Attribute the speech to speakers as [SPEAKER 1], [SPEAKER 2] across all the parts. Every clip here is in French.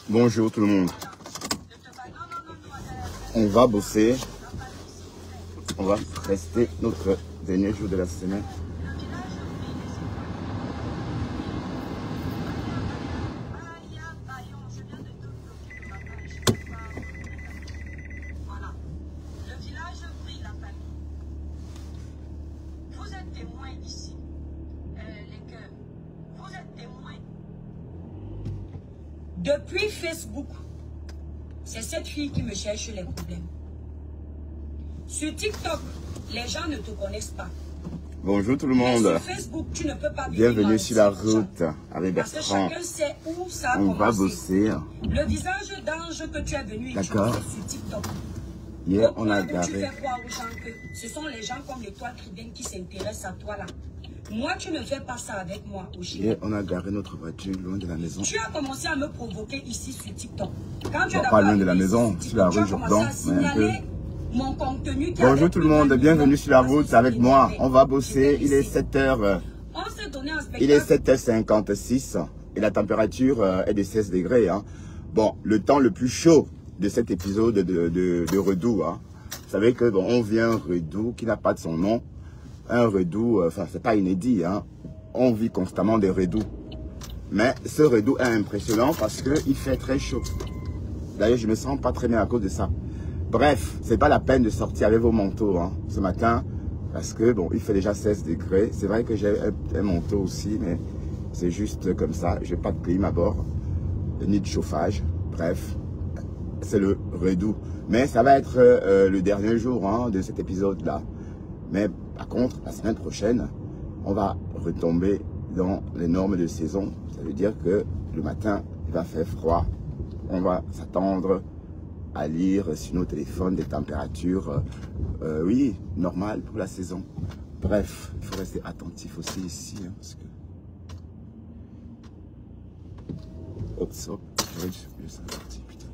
[SPEAKER 1] Bonjour tout le monde. On va bosser. On va rester notre dernier jour de la semaine.
[SPEAKER 2] Depuis Facebook, c'est cette fille qui me cherche les problèmes. Sur TikTok, les gens ne te connaissent pas.
[SPEAKER 1] Bonjour tout le
[SPEAKER 2] Mais
[SPEAKER 1] monde.
[SPEAKER 2] sur Facebook, tu ne peux pas venir
[SPEAKER 1] Bienvenue sur la route avec
[SPEAKER 2] parce que
[SPEAKER 1] Bertrand.
[SPEAKER 2] chacun sait où ça a
[SPEAKER 1] On va
[SPEAKER 2] commencé.
[SPEAKER 1] bosser.
[SPEAKER 2] Le visage d'ange que tu es venu utiliser sur TikTok.
[SPEAKER 1] Hier,
[SPEAKER 2] Au
[SPEAKER 1] on a
[SPEAKER 2] point où tu
[SPEAKER 1] garé.
[SPEAKER 2] fais croire aux gens que ce sont les gens comme l'Étoile Chrétienne qui s'intéressent à toi là. Moi, tu ne fais pas ça avec moi, Oshika.
[SPEAKER 1] Hier, on a garé notre voiture loin de la maison.
[SPEAKER 2] Tu as commencé à me provoquer ici sur TikTok. Quand tu
[SPEAKER 1] Bon, pas loin de la maison, sur la rue Jourdan.
[SPEAKER 2] Mon contenu qui
[SPEAKER 1] Bonjour tout le monde, bienvenue sur la route avec moi. On va bosser, il est 7h.
[SPEAKER 2] On s'est donné un spectacle.
[SPEAKER 1] Il est 7h56 et la température est de 16 degrés. Hein. Bon, le temps le plus chaud de cet épisode de Redoux. Hein. Vous savez que bon, on vit un Redoux qui n'a pas de son nom. Un Redoux, enfin c'est pas inédit. Hein. On vit constamment des Redoux. Mais ce Redoux est impressionnant parce qu'il fait très chaud. D'ailleurs, je me sens pas très bien à cause de ça. Bref, c'est pas la peine de sortir avec vos manteaux hein, ce matin. Parce que bon, il fait déjà 16 degrés. C'est vrai que j'ai un manteau aussi, mais c'est juste comme ça. J'ai pas de clim à bord, ni de chauffage. Bref, c'est le Redoux. Mais ça va être le dernier jour hein, de cet épisode-là. Mais par contre, la semaine prochaine, on va retomber dans les normes de saison. Ça veut dire que le matin, il va faire froid. On va s'attendre à lire sur nos téléphones des températures, oui, normales pour la saison. Bref, il faut rester attentif aussi ici. Hein, parce que... Oups, hop, je suis parti, putain.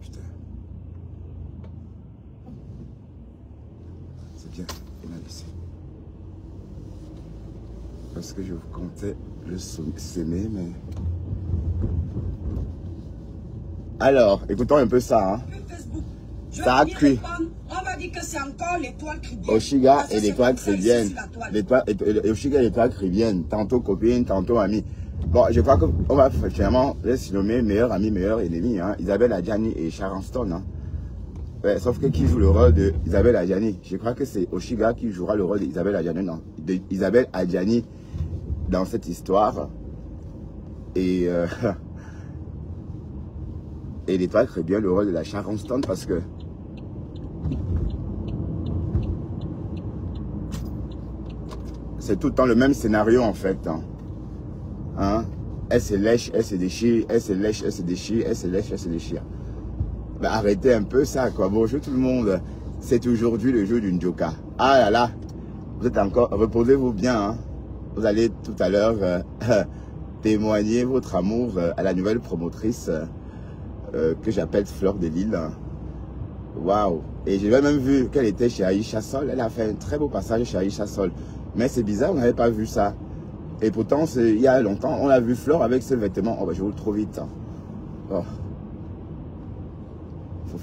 [SPEAKER 1] Putain. C'est bien, il m'a laissé. Parce que je comptais le s'aimer, mais... Alors, écoutons un peu ça. Hein. Ça a cuit.
[SPEAKER 2] On va dire que c'est encore l'Étoile Chrétienne.
[SPEAKER 1] Oshiga et l'Étoile Chrétienne. Oshiga et l'Étoile Chrétienne. Tantôt copine, tantôt amie. Bon, je crois qu'on va finalement les nommer meilleur ami, meilleur ennemi. Hein. Isabelle Adjani et Sharon Hein. Ouais, sauf que qui joue le rôle de Isabelle Adjani? Je crois que c'est Oshiga qui jouera le rôle d'Isabelle Adjani. Non, d'Isabelle Adjani dans cette histoire. Et l'Étoile Chrétienne le rôle de la Sharon Stone parce que c'est tout le temps le même scénario en fait. Hein? Elle se lèche, elle se déchire, elle se lèche, elle se déchire, elle se lèche, elle se déchire. Ben, arrêtez un peu ça quoi. Bonjour tout le monde. C'est aujourd'hui le jour d'une Joka. Ah là là. Vous êtes encore, reposez-vous bien. Hein? Vous allez tout à l'heure témoigner votre amour à la nouvelle promotrice que j'appelle Fleur de Lille. Waouh. Et j'ai même vu qu'elle était chez Aïcha Sol. Elle a fait un très beau passage chez Aïcha Sol. Mais c'est bizarre, on n'avait pas vu ça. Et pourtant, il y a longtemps, on a vu Fleur avec ses vêtements. Oh, bah, je roule trop vite. Hein. Oh.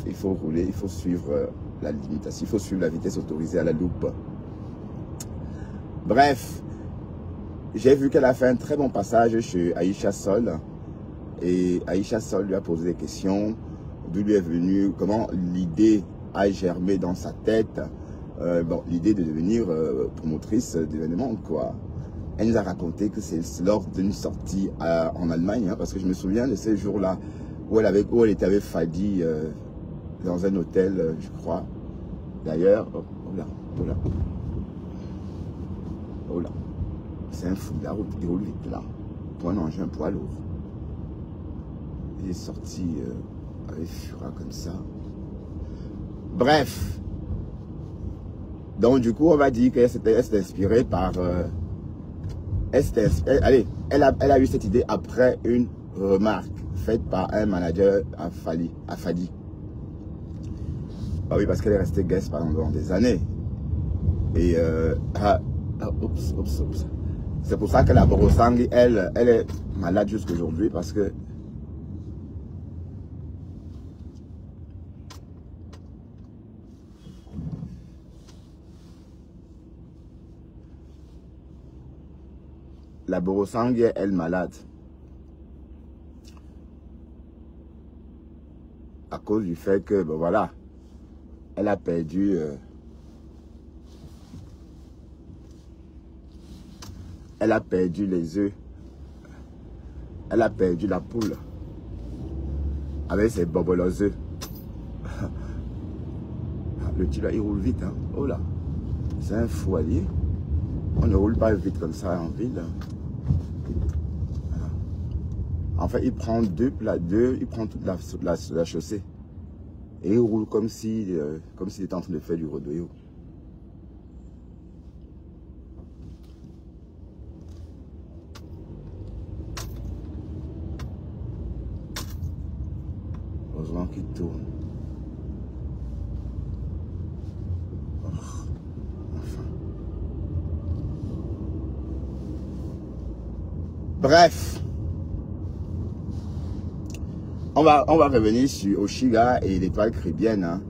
[SPEAKER 1] Il faut rouler, il faut suivre la limitation. Il faut suivre la vitesse autorisée à la loupe. Bref, j'ai vu qu'elle a fait un très bon passage chez Aïcha Sol. Et Aïcha Sol lui a posé des questions. D'où lui est venu, comment l'idée a germé dans sa tête. Bon, l'idée de devenir promotrice d'événements, quoi. Elle nous a raconté que c'est lors d'une sortie en Allemagne, hein, parce que je me souviens de ces jours-là où elle était avec Fadi dans un hôtel, je crois. D'ailleurs, oh là, oh là, oh là, c'est un fou de la route, il roule vite là, pour un engin poids lourd. Il est sorti avec Fura comme ça. Bref. Donc du coup, on va dire qu'elle s'est inspirée par... elle a eu cette idée après une remarque faite par un manager à Fadi. Ah oui, parce qu'elle est restée guest pendant des années. Et oups. C'est pour ça que la Borosangui, elle est malade jusqu'aujourd'hui parce que la Borosangui est elle malade. À cause du fait que, ben voilà, elle a perdu les œufs. Elle a perdu la poule avec ses bobolos œufs. Le type là, il roule vite, hein. Oh là, c'est un fou allié. On ne roule pas vite comme ça en ville. Voilà. En fait, il prend il prend toute la chaussée. Et il roule comme s'il était en train de faire du rodeo. Heureusement qu'il tourne. Enfin. Bref. On va revenir sur Oshiga et l'étoile caribéenne. Hein.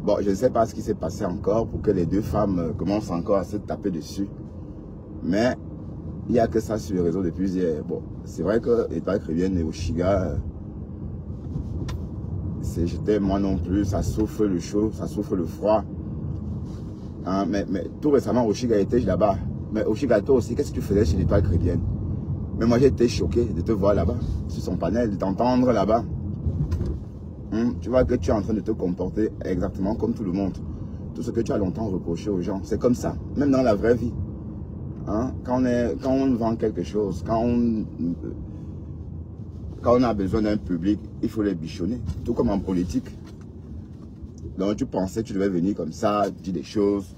[SPEAKER 1] Bon, je ne sais pas ce qui s'est passé encore pour que les deux femmes commencent encore à se taper dessus. Mais il n'y a que ça sur le réseau depuis hier. Bon, c'est vrai que l'étoile caribéenne et Oshiga, j'étais moi non plus, ça souffle le chaud, ça souffle le froid. Hein, mais tout récemment, Oshiga était là-bas. Mais Oshiga, toi aussi, qu'est-ce que tu faisais chez l'étoile caribéenne? Mais moi, j'ai été choqué de te voir là-bas, sur son panel, de t'entendre là-bas. Tu vois que tu es en train de te comporter exactement comme tout le monde. Tout ce que tu as longtemps reproché aux gens, c'est comme ça, même dans la vraie vie. Hein? Quand on vend quelque chose, quand on a besoin d'un public, il faut les bichonner. Tout comme en politique. Donc tu pensais que tu devais venir comme ça, dire des choses,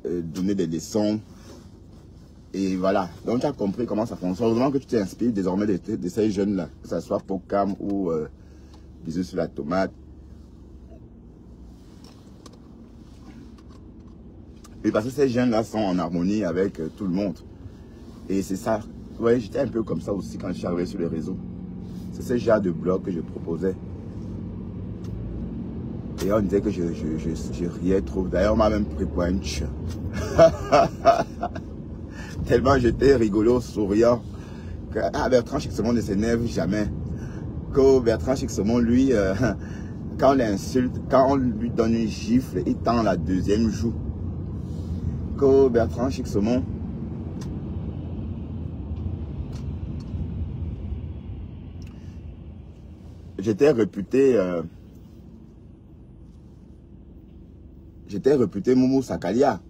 [SPEAKER 1] donner des leçons. Et voilà. Donc tu as compris comment ça fonctionne. Heureusement que tu t'inspires désormais de ces jeunes-là. Que ce soit Pokam ou Bisous sur la tomate. Et parce que ces jeunes-là sont en harmonie avec tout le monde. Et c'est ça. Ouais, j'étais un peu comme ça aussi quand je suis arrivé sur les réseaux. C'est ce genre de blog que je proposais. Et on disait que je riais trop. D'ailleurs, on m'a même pris pour un tch. Tellement j'étais rigolo, souriant. Que, Bertrand Chixemon ne s'énerve jamais. Que Bertrand Chixemon, lui, quand on l'insulte, quand on lui donne une gifle, il tend la deuxième joue. Que Bertrand Chixemon, j'étais réputé Moumou Sakalia.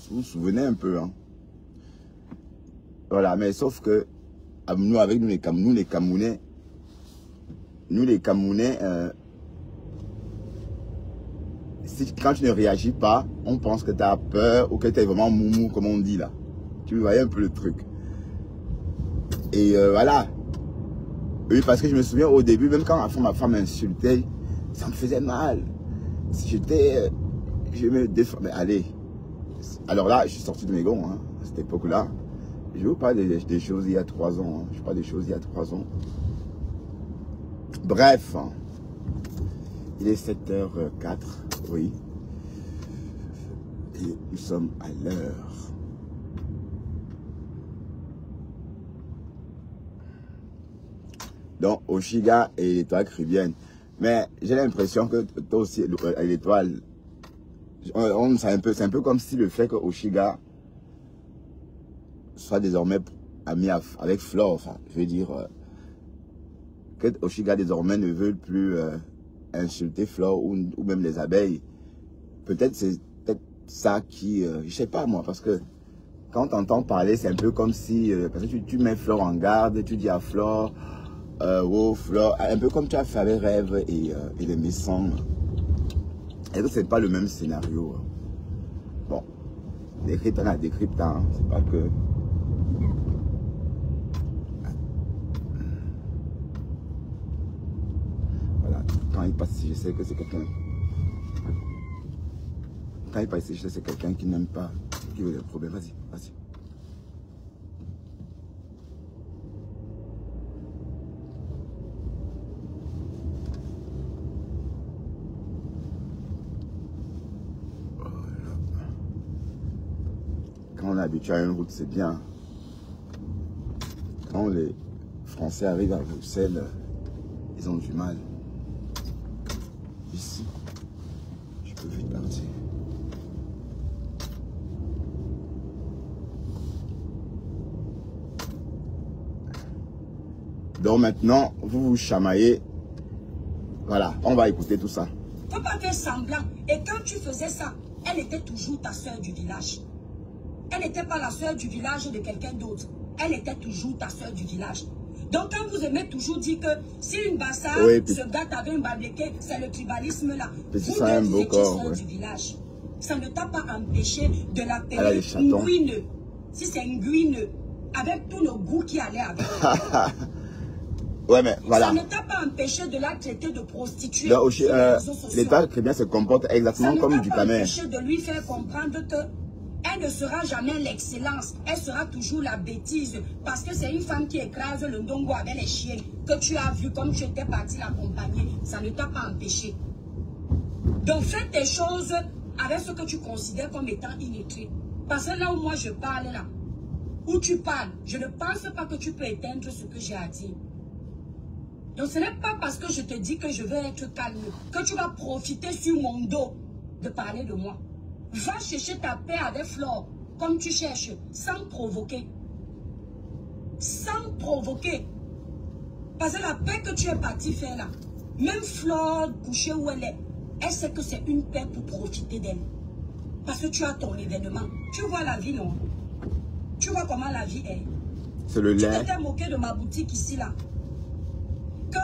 [SPEAKER 1] Vous vous souvenez un peu, hein? Voilà, mais sauf que nous, avec nous les Camerounais, quand tu ne réagis pas, on pense que tu as peur ou que tu es vraiment moumou, comme on dit là. Tu voyais un peu le truc. Et voilà. Oui, parce que je me souviens au début, même quand ma femme m'insultait, ça me faisait mal. Si je me défendais. Allez. Alors là, je suis sorti de mes gonds, hein, à cette époque-là. Je ne veux pas des choses il y a 3 ans. Hein. Je ne veux pas des choses il y a 3 ans. Bref. Il est 7h04. Oui. Et nous sommes à l'heure. Donc, Oshiga et l'étoile caribéenne. Mais j'ai l'impression que toi aussi, l'étoile, c'est un peu comme si le fait que Oshiga soit désormais ami avec Flore, enfin, je veux dire, que Oshiga désormais ne veut plus insulter Flore ou même les abeilles. Peut-être c'est ça qui, je sais pas moi, parce que quand tu entends parler, c'est un peu comme si, parce que tu mets Flore en garde, tu dis à Flore, oh Flore, un peu comme tu as fait avec Rêve et les Messons. Et que c'est pas le même scénario. Bon, décrypte, on a décrypte, hein, c'est pas que... Voilà, quand il passe ici, je sais que c'est quelqu'un. Quand il passe ici, je sais que c'est quelqu'un qui n'aime pas, qui veut des problèmes. Vas-y, vas-y. Quand on est habitué à une route, c'est bien. Quand les Français arrivent à Bruxelles, ils ont du mal. Ici, je peux vite partir. Donc maintenant, vous vous chamaillez. Voilà, on va écouter tout ça.
[SPEAKER 2] Faut pas faire semblant. Et quand tu faisais ça, elle était toujours ta soeur du village. Elle n'était pas la soeur du village de quelqu'un d'autre. Elle était toujours ta soeur du village. Donc quand vous aimez toujours dire que si une bassard se gâte avec un babléqué, c'est le tribalisme là. Vous êtes soeur du village. Ça ne t'a pas empêché de l'appeler une guine. Si c'est une guine, avec tout le goût qui allait avec.
[SPEAKER 1] Ouais, mais voilà.
[SPEAKER 2] Ça ne t'a pas empêché de la traiter de prostituée.
[SPEAKER 1] L'État très bien se comporte exactement comme du Camer.
[SPEAKER 2] Ça ne t'a pas empêché de lui faire comprendre que elle ne sera jamais l'excellence. Elle sera toujours la bêtise. Parce que c'est une femme qui écrase le ndongo avec les chiens. Que tu as vu comme tu étais parti l'accompagner. Ça ne t'a pas empêché. Donc fais tes choses avec ce que tu considères comme étant inutile. Parce que là où moi je parle là, où tu parles, je ne pense pas que tu peux éteindre ce que j'ai à dire. Donc ce n'est pas parce que je te dis que je veux être calme que tu vas profiter sur mon dos de parler de moi. Va chercher ta paix avec Flore comme tu cherches, sans provoquer. Sans provoquer. Parce que la paix que tu es parti faire là, même Flore couchée où elle est, elle sait que c'est une paix pour profiter d'elle. Parce que tu as ton événement. Tu vois la vie, non? Tu vois comment la vie est.
[SPEAKER 1] C'est le lait.
[SPEAKER 2] Tu t'étais moqué de ma boutique ici là. Que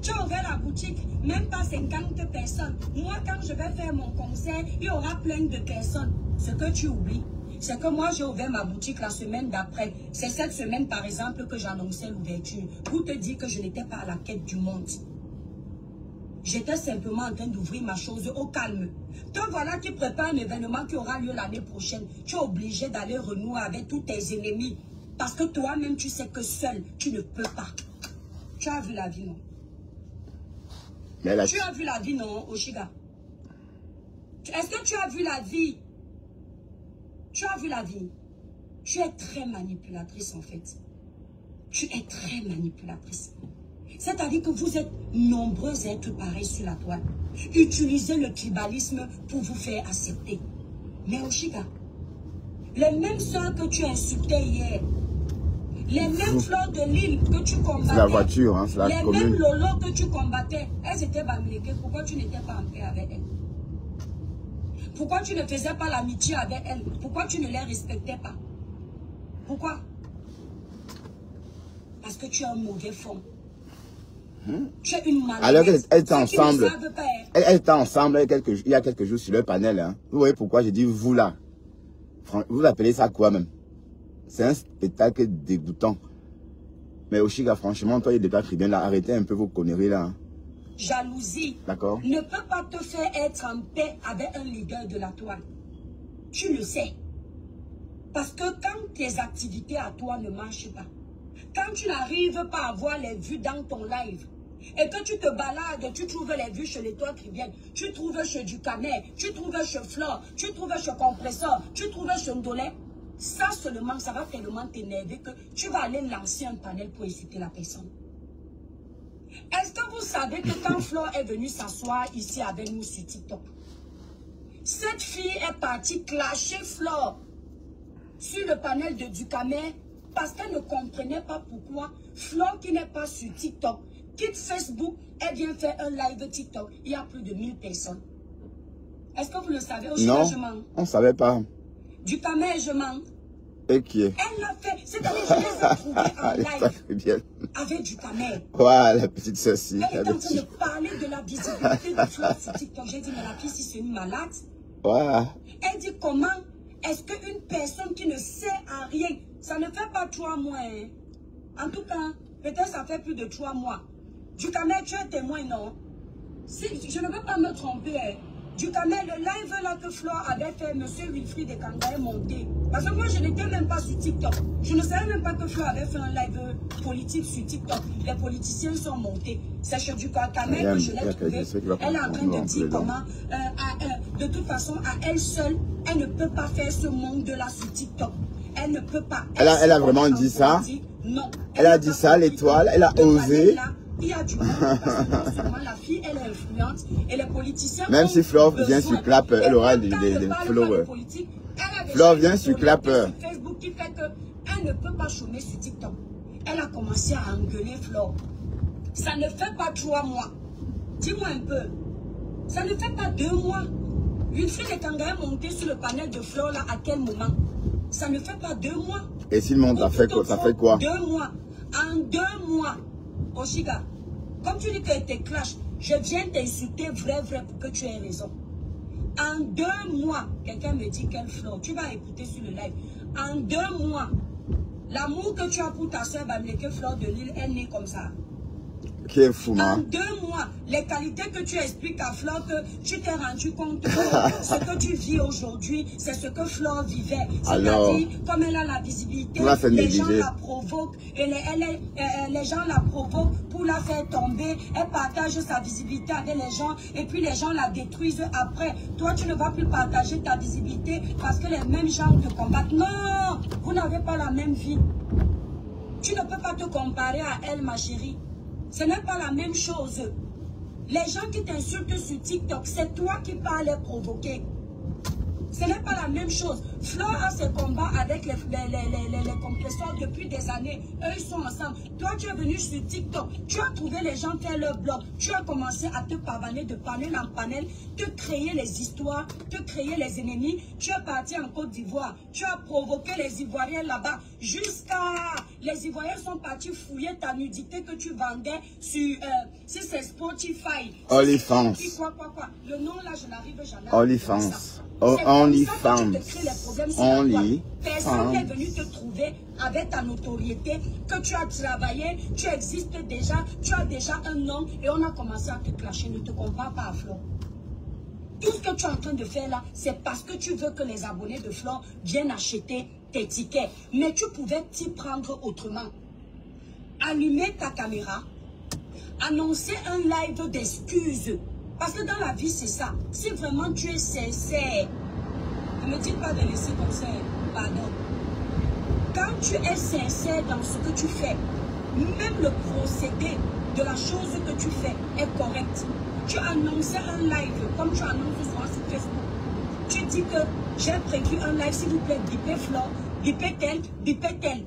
[SPEAKER 2] tu as ouvert la boutique, même pas 50 personnes. Moi, quand je vais faire mon concert, il y aura plein de personnes. Ce que tu oublies, c'est que moi, j'ai ouvert ma boutique la semaine d'après. C'est cette semaine, par exemple, que j'annonçais l'ouverture. Pour te dire que je n'étais pas à la quête du monde. J'étais simplement en train d'ouvrir ma chose au calme. Toi, voilà qui prépare un événement qui aura lieu l'année prochaine. Tu es obligé d'aller renouer avec tous tes ennemis. Parce que toi-même, tu sais que seul, tu ne peux pas. Tu as vu la vie, non? Tu as vu la vie, non, Oshiga? Est-ce que tu as vu la vie? Tu as vu la vie? Tu es très manipulatrice, en fait. Tu es très manipulatrice. C'est-à-dire que vous êtes nombreux à être pareils sur la toile. Utilisez le tribalisme pour vous faire accepter. Mais Oshiga, les mêmes soeurs que tu insultais hier, les mêmes fleurs de l'île que tu combattais,
[SPEAKER 1] c'est la voiture, hein, c'est la commune.
[SPEAKER 2] Les mêmes lolos que tu combattais, elles étaient bamléquées. Pourquoi tu n'étais pas en paix avec elles? Pourquoi tu ne faisais pas l'amitié avec elles? Pourquoi tu ne les respectais pas? Pourquoi? Parce que tu as un mauvais fond. Tu es une malhonnête.
[SPEAKER 1] Alors qu'elles étaient ensemble. Elles étaient ensemble il y a quelques jours sur le panel. Hein. Vous voyez pourquoi j'ai dit vous là. Vous appelez ça quoi même? C'est un spectacle dégoûtant. Mais Oshiga, franchement, toi, il n'est pas très bien là. Arrêtez un peu vos conneries là. Hein.
[SPEAKER 2] Jalousie.
[SPEAKER 1] D'accord.
[SPEAKER 2] Ne peut pas te faire être en paix avec un leader de la toile. Tu le sais. Parce que quand tes activités à toi ne marchent pas, quand tu n'arrives pas à voir les vues dans ton live, et que tu te balades, tu trouves les vues chez les toits triviennes, tu trouves chez Ducanet, tu trouves chez Flore, tu trouves chez Compresseur, tu trouves chez Ndolé, ça seulement, ça va tellement t'énerver que tu vas aller lancer un panel pour insulter la personne. Est-ce que vous savez que quand Flore est venue s'asseoir ici avec nous sur TikTok, cette fille est partie clasher Flore sur le panel de Ducamet parce qu'elle ne comprenait pas pourquoi Flore qui n'est pas sur TikTok quitte Facebook, elle vient faire un live TikTok. Il y a plus de 1000 personnes. Est-ce que vous le savez?
[SPEAKER 1] Non, on ne savait pas.
[SPEAKER 2] Ducamet, je mens.
[SPEAKER 1] Et qui est?
[SPEAKER 2] Elle l'a fait. C'est-à-dire que je les ai trouvés en live avec Ducamet.
[SPEAKER 1] Voilà, la petite ceci.
[SPEAKER 2] Elle est en train de parler de la visibilité de Flore sur TikTok. J'ai dit, mais la fille, si c'est une malade.
[SPEAKER 1] Voilà.
[SPEAKER 2] Elle dit, comment est-ce qu'une personne qui ne sait à rien, ça ne fait pas 3 mois. Hein? En tout cas, peut-être ça fait plus de 3 mois. Ducamet, tu es témoin, non? Je ne veux pas me tromper. Hein. Du Camel, le live là que Flore avait fait, M. Wilfried de Kanga est monté. Parce que moi, je n'étais même pas sur TikTok. Je ne savais même pas que Flore avait fait un live politique sur TikTok. Les politiciens sont montés. C'est chez du Camel que je l'ai trouvé. Elle est en train de dire comment, de toute façon, à elle seule, elle ne peut pas faire ce monde-là sur TikTok. Elle ne peut pas.
[SPEAKER 1] Elle a vraiment dit ça?
[SPEAKER 2] Non.
[SPEAKER 1] Elle a dit ça, l'étoile, elle a osé.
[SPEAKER 2] Il y a du monde, parce que non seulement la fille, elle est influente, et les politiciens...
[SPEAKER 1] Même si Flore vient sur Clap, elle aura des followers. Flore vient sur Clap.
[SPEAKER 2] Facebook qui fait qu'elle ne peut pas chômer sur TikTok. Elle a commencé à engueuler Flore. Ça ne fait pas 3 mois. Dis-moi un peu. Ça ne fait pas 2 mois. Une fille de Kanga est montée sur le panel de Flore là, à quel moment? Ça ne fait pas 2 mois.
[SPEAKER 1] Et s'il monte, ça fait quoi?
[SPEAKER 2] 2 mois. En 2 mois. Oshiga, comme tu dis que tu clash, je viens t'insulter vrai pour que tu aies raison. En 2 mois, quelqu'un me dit quelle Flore, tu vas écouter sur le live. En 2 mois, l'amour que tu as pour ta soeur Bamileke Flore de Lille est né comme ça.
[SPEAKER 1] Qui est fou,
[SPEAKER 2] en 2 mois, les qualités que tu expliques à Flore, que tu t'es rendu compte que ce que tu vis aujourd'hui, c'est ce que Flore vivait. C'est-à-dire, comme elle a la visibilité, les gens la provoquent, et les gens la provoquent pour la faire tomber. Elle partage sa visibilité avec les gens, et puis les gens la détruisent après. Toi, tu ne vas plus partager ta visibilité parce que les mêmes gens te combattent. Non, vous n'avez pas la même vie. Tu ne peux pas te comparer à elle, ma chérie. Ce n'est pas la même chose. Les gens qui t'insultent sur TikTok, c'est toi qui vas les provoquer. Ce n'est pas la même chose. Flore a ses combats avec les compresseurs depuis des années. Eux, ils sont ensemble. Toi, tu es venu sur TikTok. Tu as trouvé les gens faire leur blog. Tu as commencé à te pavaner de panel en panel, te créer les histoires, te créer les ennemis. Tu es parti en Côte d'Ivoire. Tu as provoqué les Ivoiriens là-bas. Jusqu'à... Les Ivoiriens sont partis fouiller ta nudité que tu vendais sur... si c'est Spotify.
[SPEAKER 1] OnlyFans.
[SPEAKER 2] Quoi. Le nom là, je n'arrive jamais à...
[SPEAKER 1] OnlyFans. OnlyFans.
[SPEAKER 2] Personne n'est venu te trouver avec ta notoriété, que tu as travaillé, tu existes déjà, tu as déjà un nom et on a commencé à te clasher. Ne te compare pas à Flore. Tout ce que tu es en train de faire là, c'est parce que tu veux que les abonnés de Flore viennent acheter tes tickets. Mais tu pouvais t'y prendre autrement. Allumer ta caméra, annoncer un live d'excuses. Parce que dans la vie, c'est ça. Si vraiment tu es sincère, ne me dites pas de laisser comme ça, pardon. Quand tu es sincère dans ce que tu fais, même le procédé de la chose que tu fais est correct. Tu annonces un live, comme tu annonces souvent sur Facebook. Tu dis que j'ai prévu un live, s'il vous plaît, bipez Flore, bipez tel.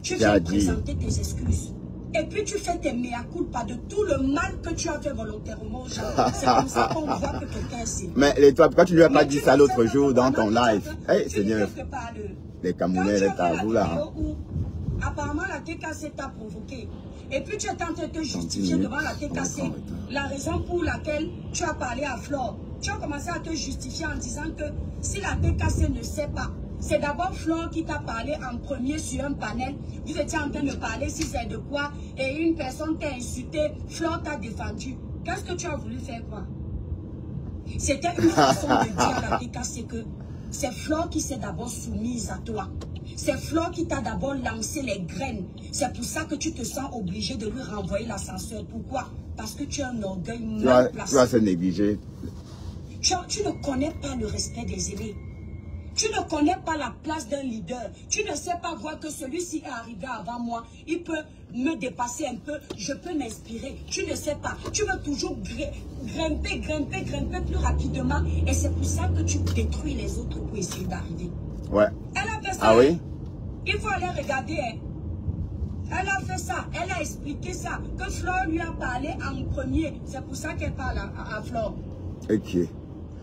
[SPEAKER 2] Tu viens présenter tes excuses. Et puis tu fais tes mea culpa de tout le mal que tu as fait volontairement aux gens. C'est comme ça qu'on voit que quelqu'un sait.
[SPEAKER 1] Mais l'étoile, pourquoi tu lui as pas dit ça l'autre jour dans ton live? Hey, Seigneur. Les Camerounais, les tabous là.
[SPEAKER 2] Apparemment la TKC t'a provoqué. Et puis tu es en train de te justifier devant la TKC. La raison pour laquelle tu as parlé à Flore. Tu as commencé à te justifier en disant que si la TKC ne sait pas, c'est d'abord Flore qui t'a parlé en premier sur un panel. Vous étiez en train de parler si c'est de quoi et une personne t'a insulté, Flore t'a défendu. Qu'est-ce que tu as voulu faire quoi? C'était une façon de dire à la TKC que c'est Flore qui s'est d'abord soumise à toi. C'est Flore qui t'a d'abord lancé les graines. C'est pour ça que tu te sens obligé de lui renvoyer l'ascenseur. Pourquoi? Parce que tu as un orgueil mal placé.
[SPEAKER 1] Tu vas se négliger.
[SPEAKER 2] Tu ne connais pas le respect des aînés. Tu ne connais pas la place d'un leader. Tu ne sais pas voir que celui-ci est arrivé avant moi. Il peut me dépasser un peu. Je peux m'inspirer. Tu ne sais pas. Tu veux toujours grimper plus rapidement. Et c'est pour ça que tu détruis les autres pour essayer d'arriver.
[SPEAKER 1] Ouais.
[SPEAKER 2] Elle a fait ça.
[SPEAKER 1] Ah oui?
[SPEAKER 2] Il faut aller regarder. Elle a fait ça. Elle a expliqué ça. Que Flore lui a parlé en premier. C'est pour ça qu'elle parle à Flore.
[SPEAKER 1] Ok.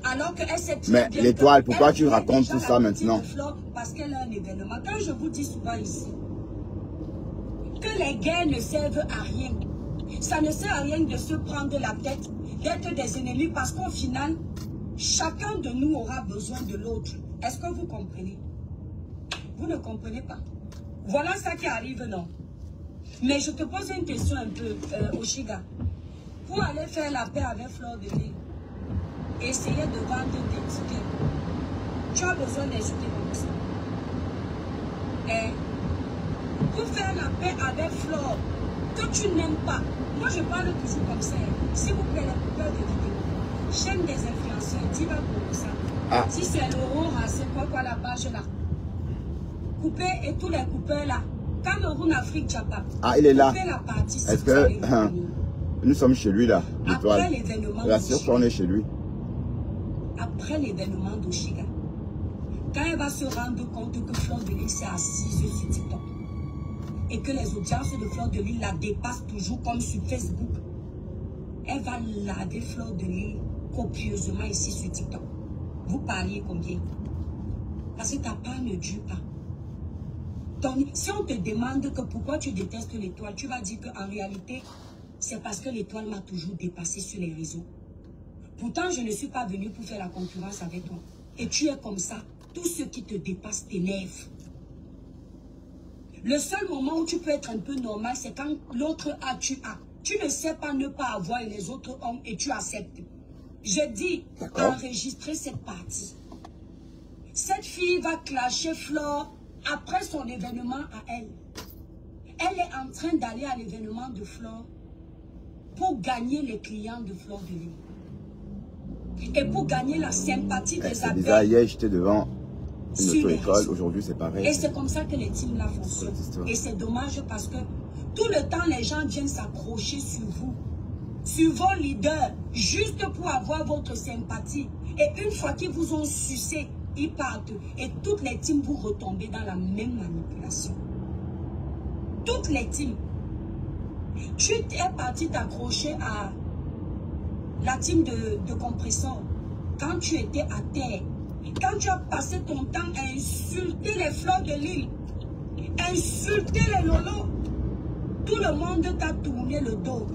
[SPEAKER 2] Alors qu'elle s'est dit...
[SPEAKER 1] Mais l'étoile, pourquoi tu racontes tout ça maintenant?
[SPEAKER 2] Parce qu'elle a un événement. Quand je vous dis souvent ici, que les guerres ne servent à rien. Ça ne sert à rien de se prendre la tête, d'être des ennemis, parce qu'au final, chacun de nous aura besoin de l'autre. Est-ce que vous comprenez? Vous ne comprenez pas. Voilà ça qui arrive, non? Mais je te pose une question un peu, Oshiga. pour aller faire la paix avec Fleur de Lys, essayer de vendre tes tickets. Tu as besoin d'insulter comme ça. Et pour faire la paix avec Fleur, que tu n'aimes pas. Moi, je parle toujours comme ça. S'il vous plaît, les coupeurs de vidéos, chaîne des influenceurs, dis pas pour ça. Ah. Si c'est l'euro, c'est quoi la page là? Couper et tous les coupeurs là. Cameroun, Afrique, Japan. Ah, il est là. Est-ce que
[SPEAKER 1] nous sommes chez lui là?
[SPEAKER 2] Après l'événement
[SPEAKER 1] Bien sûr qu'on est chez lui.
[SPEAKER 2] Après l'événement d'Oshiga, quand elle va se rendre compte que Fleur de Lys s'est assise sur TikTok et que les audiences de Fleur de Lys la dépassent toujours comme sur Facebook, elle va laver Fleur de Lys copieusement ici sur TikTok. Vous parliez combien? Parce que ta part ne dure pas. Donc, si on te demande que pourquoi tu détestes l'étoile, tu vas dire qu'en réalité, c'est parce que l'étoile m'a toujours dépassé sur les réseaux. Pourtant, je ne suis pas venue pour faire la concurrence avec toi. Et tu es comme ça. Tout ce qui te dépasse t'énerve. Le seul moment où tu peux être un peu normal, c'est quand l'autre a, tu as. Tu ne sais pas ne pas avoir et les autres ont et tu acceptes. Je dis, enregistrer cette partie. Cette fille va clasher Fleur après son événement à elle. Elle est en train d'aller à l'événement de Fleur pour gagner les clients de Fleur de Lys. Et pour gagner la sympathie des
[SPEAKER 1] abonnés. Déjà, hier, j'étais devant une auto-école. Aujourd'hui, c'est pareil.
[SPEAKER 2] Et c'est comme ça que les teams là fonctionnent. Et c'est dommage parce que tout le temps, les gens viennent s'accrocher sur vous, sur vos leaders, juste pour avoir votre sympathie. Et une fois qu'ils vous ont sucé, ils partent. Et toutes les teams, vous retombez dans la même manipulation. Toutes les teams. Tu es parti t'accrocher à la team de compresseur. Quand tu étais à terre, quand tu as passé ton temps à insulter les Fleurs de Lys, insulter les lolos, tout le monde t'a tourné le dos.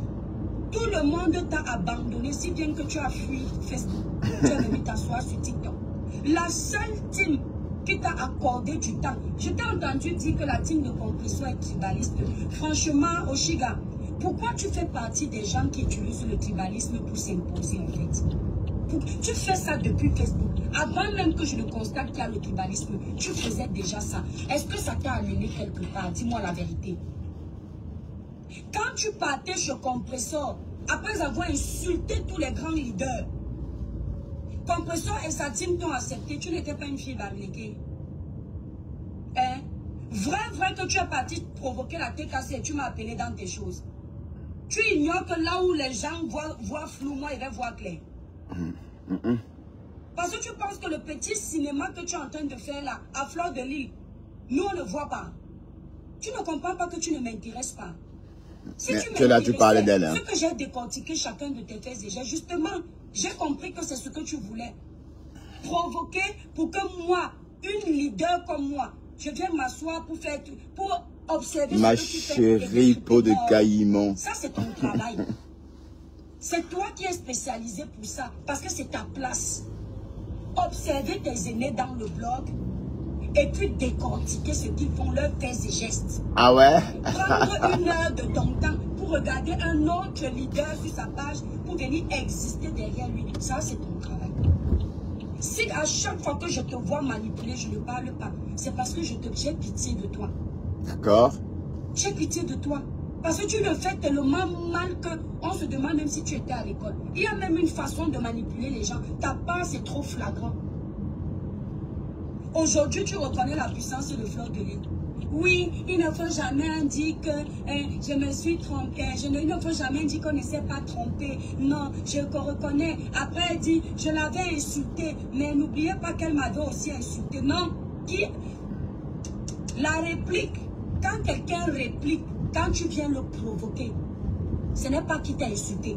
[SPEAKER 2] Tout le monde t'a abandonné, si bien que tu as fui Facebook. Tu es venu t'asseoir sur TikTok. La seule team qui t'a accordé du temps, je t'ai entendu dire que la team de compresseur est tribaliste. Franchement, Oshiga, pourquoi tu fais partie des gens qui utilisent le tribalisme pour s'imposer en fait? Tu fais ça depuis Facebook. Avant même que je ne constate qu'il y a le tribalisme, tu faisais déjà ça. Est-ce que ça t'a amené quelque part? Dis-moi la vérité. Quand tu partais chez Compresseur, après avoir insulté tous les grands leaders, Compresseur et sa team t'ont accepté, tu n'étais pas une fille barriquée. Hein? Vrai que tu es parti provoquer la TKC et tu m'as appelé dans tes choses. Tu ignores que là où les gens voient flou, moi ils vont voir clair. Parce que tu penses que le petit cinéma que tu es en train de faire là, à Fleur de Lys, nous on ne voit pas. Tu ne comprends pas que tu ne m'intéresses pas. Si tu
[SPEAKER 1] parlais d'elle. Hein.
[SPEAKER 2] Ce que j'ai décortiqué chacun de tes faits et gestes, justement, j'ai compris que c'est ce que tu voulais. Provoquer pour que moi, une leader comme moi, je vienne m'asseoir pour observer
[SPEAKER 1] ma
[SPEAKER 2] ce que tu fais.
[SPEAKER 1] Ma chérie peau de caïman.
[SPEAKER 2] Ça, c'est ton travail. C'est toi qui es spécialisé pour ça, parce que c'est ta place. Observer tes aînés dans le blog et puis décortiquer ce qu'ils font, leurs faits et gestes.
[SPEAKER 1] Ah ouais?
[SPEAKER 2] Prendre une heure de ton temps pour regarder un autre leader sur sa page pour venir exister derrière lui. Ça, c'est ton travail. Si à chaque fois que je te vois manipuler, je ne parle pas, c'est parce que j'ai pitié de toi.
[SPEAKER 1] D'accord.
[SPEAKER 2] J'ai pitié de toi. Parce que tu le fais tellement mal qu'on se demande même si tu étais à l'école. Il y a même une façon de manipuler les gens. Ta part, c'est trop flagrant. Aujourd'hui, tu reconnais la puissance de Fleur de Lys. Oui, il ne faut jamais dire que je me suis trompée. Il ne faut jamais dire qu'on ne s'est pas trompé. Non, je reconnais. Après, elle dit, je l'avais insultée. Mais n'oubliez pas qu'elle m'avait aussi insultée. Non, la réplique, quand quelqu'un réplique, quand tu viens le provoquer, ce n'est pas qui t'a insulté.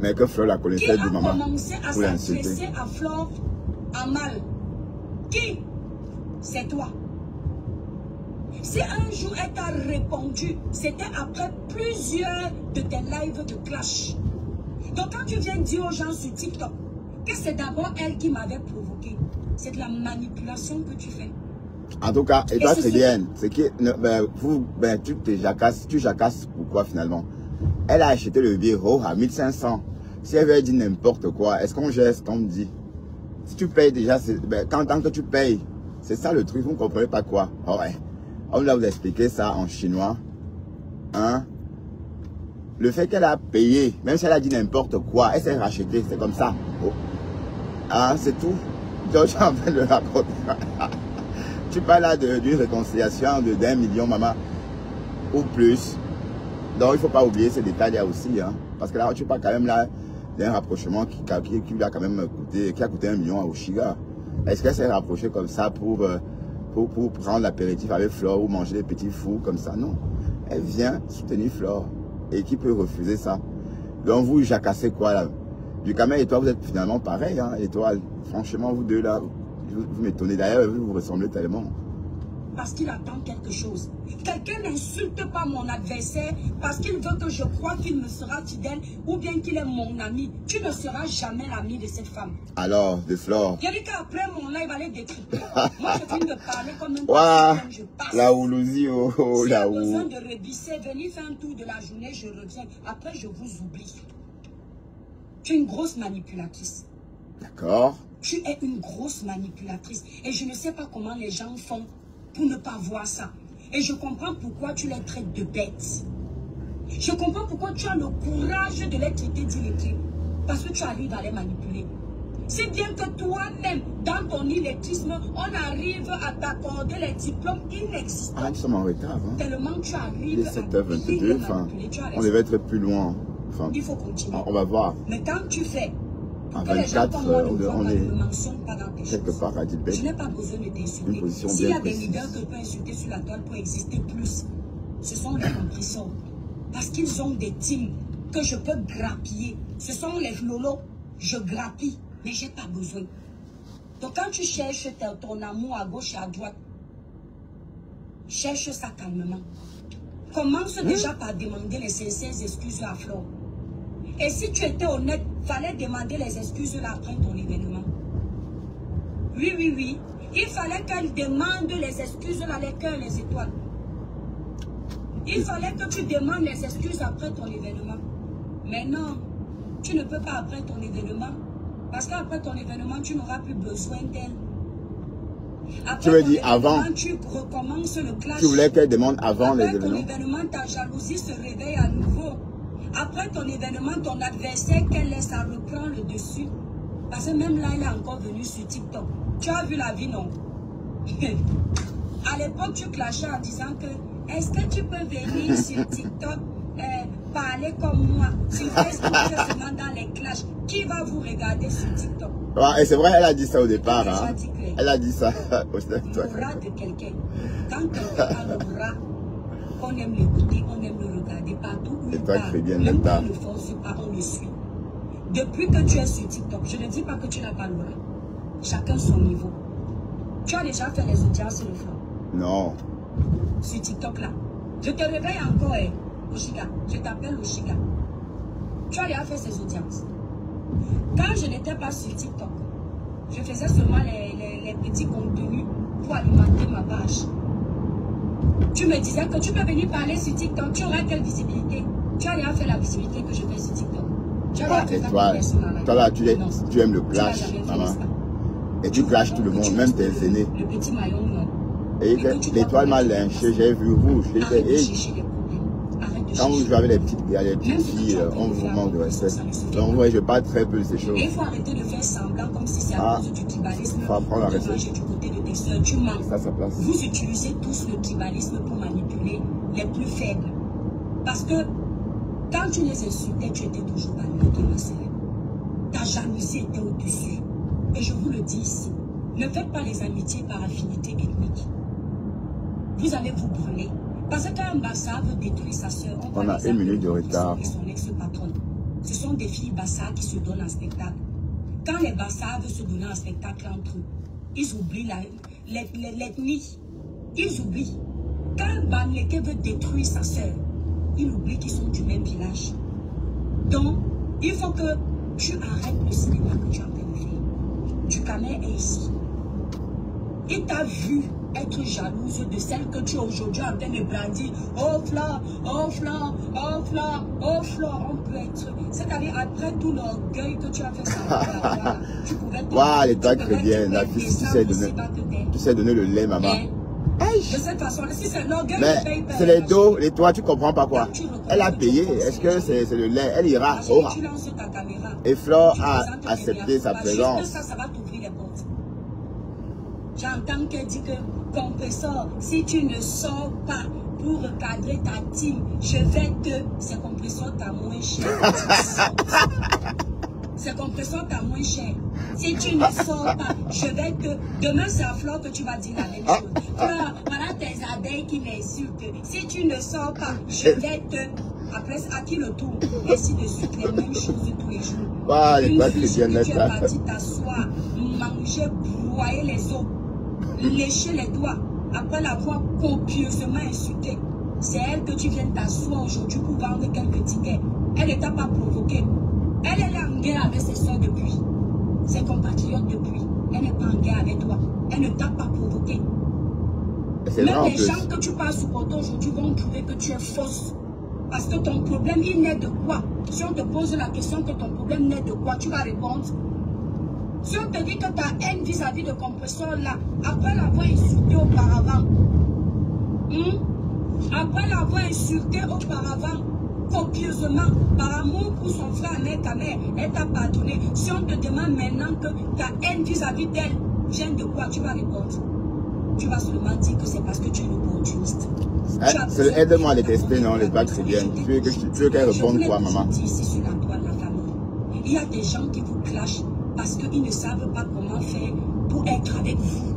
[SPEAKER 1] Mais que Fleur la connaissait du maman.
[SPEAKER 2] Qui a commencé à s'adresser à Fleur en mal? Qui? C'est toi. Si un jour elle t'a répondu, c'était après plusieurs de tes lives de clash. Donc quand tu viens dire aux gens sur TikTok que c'est d'abord elle qui m'avait provoqué, c'est de la manipulation que tu fais.
[SPEAKER 1] En tout cas, et toi c'est bien. C'est que tu jacasses pourquoi finalement? Elle a acheté le bureau à 1500. Si elle veut dire n'importe quoi, est-ce qu'on gère ce qu'on dit? Si tu payes déjà, ben, tant que tu payes, c'est ça le truc, vous ne comprenez pas quoi? Oh ouais. On va vous expliquer ça en chinois. Hein? Le fait qu'elle a payé, même si elle a dit n'importe quoi, elle s'est rachetée, c'est comme ça. Oh. Ah, c'est tout. Donc, tu es en train de raconter. Tu parles là d'une réconciliation de d'1 million, maman, ou plus. Donc, il ne faut pas oublier ces détails-là aussi. Hein? Parce que là, tu parles quand même là d'un rapprochement qui lui a quand même coûté, qui a coûté 1 million à Oshiga. Est-ce qu'elle s'est rapprochée comme ça pour prendre l'apéritif avec Flore ou manger des petits fours comme ça? Non. Elle vient soutenir Flore. Et qui peut refuser ça? Donc, vous jacassez quoi là? Ducamel et toi, vous êtes finalement pareil, hein, Étoile. Franchement, vous deux là, vous m'étonnez. D'ailleurs, vous vous ressemblez tellement.
[SPEAKER 2] Parce qu'il attend quelque chose. Quelqu'un n'insulte pas mon adversaire parce qu'il veut que je croie qu'il me sera fidèle ou bien qu'il est mon ami. Tu ne seras jamais l'ami de cette femme. Alors,
[SPEAKER 1] de Flore.
[SPEAKER 2] Il a dit qu'après mon live, il va les décrypter. Moi, je finis de parler comme un
[SPEAKER 1] wow.
[SPEAKER 2] Je passe.
[SPEAKER 1] La houlousie, oh,
[SPEAKER 2] si
[SPEAKER 1] la
[SPEAKER 2] j'ai besoin de rebisser, venir faire un tour de la journée, je reviens. Après, je vous oublie. Tu es une grosse manipulatrice.
[SPEAKER 1] D'accord.
[SPEAKER 2] Tu es une grosse manipulatrice. Et je ne sais pas comment les gens font pour ne pas voir ça. Et je comprends pourquoi tu les traites de bêtes. Je comprends pourquoi tu as le courage de les traiter d'illettrés. Parce que tu arrives à les manipuler. C'est bien que toi-même, dans ton illettrisme, on arrive à t'accorder les diplômes inexistants.
[SPEAKER 1] Ah, nous sommes en retard. Hein?
[SPEAKER 2] Tellement tu arrives
[SPEAKER 1] il est 7h22. Enfin, on devait être plus loin. Enfin,
[SPEAKER 2] il faut continuer.
[SPEAKER 1] On va voir.
[SPEAKER 2] Mais quand tu fais...
[SPEAKER 1] À 24, on est quelque part à Dilbert.
[SPEAKER 2] Je n'ai pas besoin de t'insulter. S'il y a des leaders que je peux insulter sur la toile pour exister plus, ce sont les compresseurs. Parce qu'ils ont des teams que je peux grappiller. Ce sont les lolos, je grappille, mais je n'ai pas besoin. Donc quand tu cherches ton amour à gauche et à droite, cherche ça calmement. Commence déjà par demander les sincères excuses à Flore. Et si tu étais honnête, fallait demander les excuses là après ton événement. Oui, oui, oui. Il fallait qu'elle demande les excuses là, les cœurs, les étoiles. Il fallait que tu demandes les excuses après ton événement. Mais non, tu ne peux pas après ton événement. Parce qu'après ton événement, tu n'auras plus besoin d'elle.
[SPEAKER 1] Tu veux dire avant?
[SPEAKER 2] Tu recommences le clash.
[SPEAKER 1] Tu voulais qu'elle demande avant les événements?
[SPEAKER 2] Après ton événement, ta jalousie se réveille à nouveau. Après ton événement, ton adversaire qu'elle laisse, ça reprend le dessus. Parce que même là, il est encore venu sur TikTok. Tu as vu la vie, non? À l'époque, tu clashais en disant que est-ce que tu peux venir sur TikTok parler comme moi? Sur Facebook, seulement dans les clashs. Qui va vous regarder sur TikTok?
[SPEAKER 1] Ouais, et c'est vrai, elle a dit ça au départ. Hein? Elle a dit ça.
[SPEAKER 2] L'aura de quelqu'un. Quand quelqu'un a l'aura, on aime l'écouter, on aime le regarder partout où il parle. Même quand il ne force pas, on le suit. Depuis que tu es sur TikTok, je ne dis pas que tu n'as pas l'aura. Chacun son niveau. Tu as déjà fait les audiences le Flore?
[SPEAKER 1] Non.
[SPEAKER 2] Sur TikTok là. Je te réveille encore, Oshiga. Je t'appelle Oshiga. Tu as déjà fait ces audiences. Quand je n'étais pas sur TikTok, je faisais seulement les petits contenus pour alimenter ma page. Tu me disais que tu peux venir parler sur TikTok, tu auras quelle visibilité? Tu as déjà fait la visibilité que je fais sur TikTok. Tu as déjà fait
[SPEAKER 1] toi là, tu aimes le clash, maman. Et tu clashes tout le monde, même tes aînés.
[SPEAKER 2] Le petit maillon, non.
[SPEAKER 1] Et l'étoile m'a lynché, j'ai vu rouge. Quand vous jouez avec les petites filles, on vous manque de respect. Donc, moi, je parle très peu de ces choses.
[SPEAKER 2] Il faut arrêter de faire semblant comme si c'est à cause du tribalisme.
[SPEAKER 1] Il faut apprendre à rester.
[SPEAKER 2] Du côté de tes soeurs, tu mens.
[SPEAKER 1] Ça, sa place.
[SPEAKER 2] Vous utilisez tous le tribalisme pour manipuler les plus faibles. Parce que quand tu les insultais, tu étais toujours paniquée, ma sœur. Ta jalousie était au-dessus. Et je vous le dis ici, ne faites pas les amitiés par affinité ethnique. Vous allez vous brûler. Parce qu'un Bassa veut détruire sa soeur.
[SPEAKER 1] On a 1 minute de retard.
[SPEAKER 2] Son ex-patronne. Ce sont des filles Bassa qui se donnent en spectacle. Quand les Bassa veulent se donner en spectacle entre eux, ils oublient l'ethnie. Ils oublient. Quand un Bamleke veut détruire sa soeur, il oublie qu'ils sont du même village. Donc, il faut que tu arrêtes le cinéma que tu es en train de faire. Ducamel est ici. Il t'a vu être jalouse de celle que tu es aujourd'hui en train de brandir. Oh Flore, oh Flore, oh Flore, oh Flore, on peut être. C'est-à-dire après tout l'orgueil que tu as fait ça, tu pouvais te...
[SPEAKER 1] Waouh, les toits chrétiens, la fille, tu sais donner le lait, maman.
[SPEAKER 2] De cette façon, si c'est l'orgueil,
[SPEAKER 1] c'est les dos, les toits, tu comprends pas quoi. Elle a payé, est-ce que c'est le lait? Elle ira, aura. Et Flore a accepté sa présence.
[SPEAKER 2] Ça va t'ouvrir les portes. J'entends qu'elle dit que, compresseur, si tu ne sors pas pour recadrer ta team, je vais te... C'est compresseur, t'as moins cher. C'est compresseur, t'as moins cher. Si tu ne sors pas, je vais te... Demain, c'est à Flore que tu vas dire la même chose. Flore, voilà tes abeilles qui m'insultent. Si tu ne sors pas, je vais te... Après, à qui le tour? Ainsi de suite, les mêmes choses tous les jours.
[SPEAKER 1] Wow, les
[SPEAKER 2] une fille que tu es parti t'asseoir, manger, broyer les os, lécher les doigts, après l'avoir copieusement insultée. C'est elle que tu viens t'asseoir aujourd'hui pour vendre quelques tickets. Elle ne t'a pas provoqué. Elle est en guerre avec ses soeurs depuis. Ses compatriotes depuis. Elle n'est pas en guerre avec toi. Elle ne t'a pas provoqué. Même les gens que tu parles supporter aujourd'hui vont trouver que tu es fausse. Parce que ton problème, il naît de quoi? Si on te pose la question que ton problème naît de quoi, tu vas répondre. Si on te dit que ta haine vis-à-vis de compresseur là, après l'avoir insulté auparavant, après l'avoir insulté auparavant, copieusement, par amour pour son frère, mère, ta mère, elle t'a pardonné. Si on te demande maintenant que ta haine vis-à-vis d'elle vient de quoi, tu vas répondre. Tu vas seulement dire que c'est parce que tu es une opportuniste.
[SPEAKER 1] Aide-moi à les tester, non, les bacs, c'est bien. Tu veux qu'elle réponde quoi, maman?
[SPEAKER 2] Ici sur la toile, la famille. Il y a des gens qui vous clashent parce qu'ils ne savent pas comment faire pour être avec vous.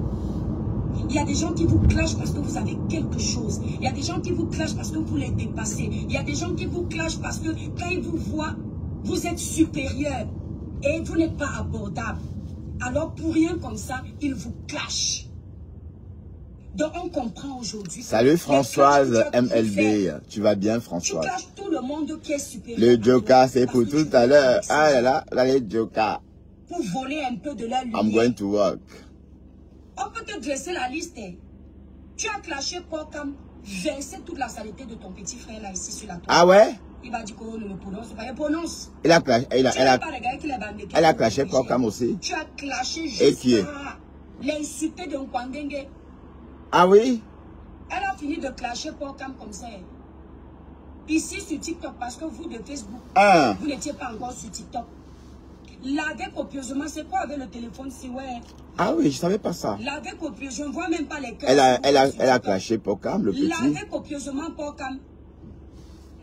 [SPEAKER 2] Il y a des gens qui vous clashent parce que vous avez quelque chose. Il y a des gens qui vous clashent parce que vous les dépassez. Il y a des gens qui vous clashent parce que quand ils vous voient, vous êtes supérieur et vous n'êtes pas abordable. Alors pour rien comme ça, ils vous clashent. Donc on comprend aujourd'hui.
[SPEAKER 1] Salut Françoise MLB. Tu vas bien Françoise?
[SPEAKER 2] Tu clashes tout le monde qui est supérieur.
[SPEAKER 1] Le Joker, c'est pour tout à l'heure. Ah là là, les Joker.
[SPEAKER 2] Pour voler un peu de leur lumière.
[SPEAKER 1] I'm going to work.
[SPEAKER 2] On peut te dresser la liste. Tu as clashé pour comme verser toute la saleté de ton petit frère là ici sur la toile.
[SPEAKER 1] Ah ouais?
[SPEAKER 2] Il va dire qu'on ne le prononce pas. Il prononce.
[SPEAKER 1] Elle a clashé pour comme aussi.
[SPEAKER 2] Tu as clashé juste l'insulté de Nkwandengue.
[SPEAKER 1] Ah oui?
[SPEAKER 2] Elle a fini de clasher pour comme ça. Ici sur TikTok, parce que vous de Facebook, vous n'étiez pas encore sur TikTok. Laver copieusement, c'est quoi avec le téléphone si ouais?
[SPEAKER 1] Ah oui, je savais pas ça.
[SPEAKER 2] Laver copieusement, je ne vois même pas les cœurs.
[SPEAKER 1] Elle a clashé Porcam, le petit.
[SPEAKER 2] Laver copieusement Porcam.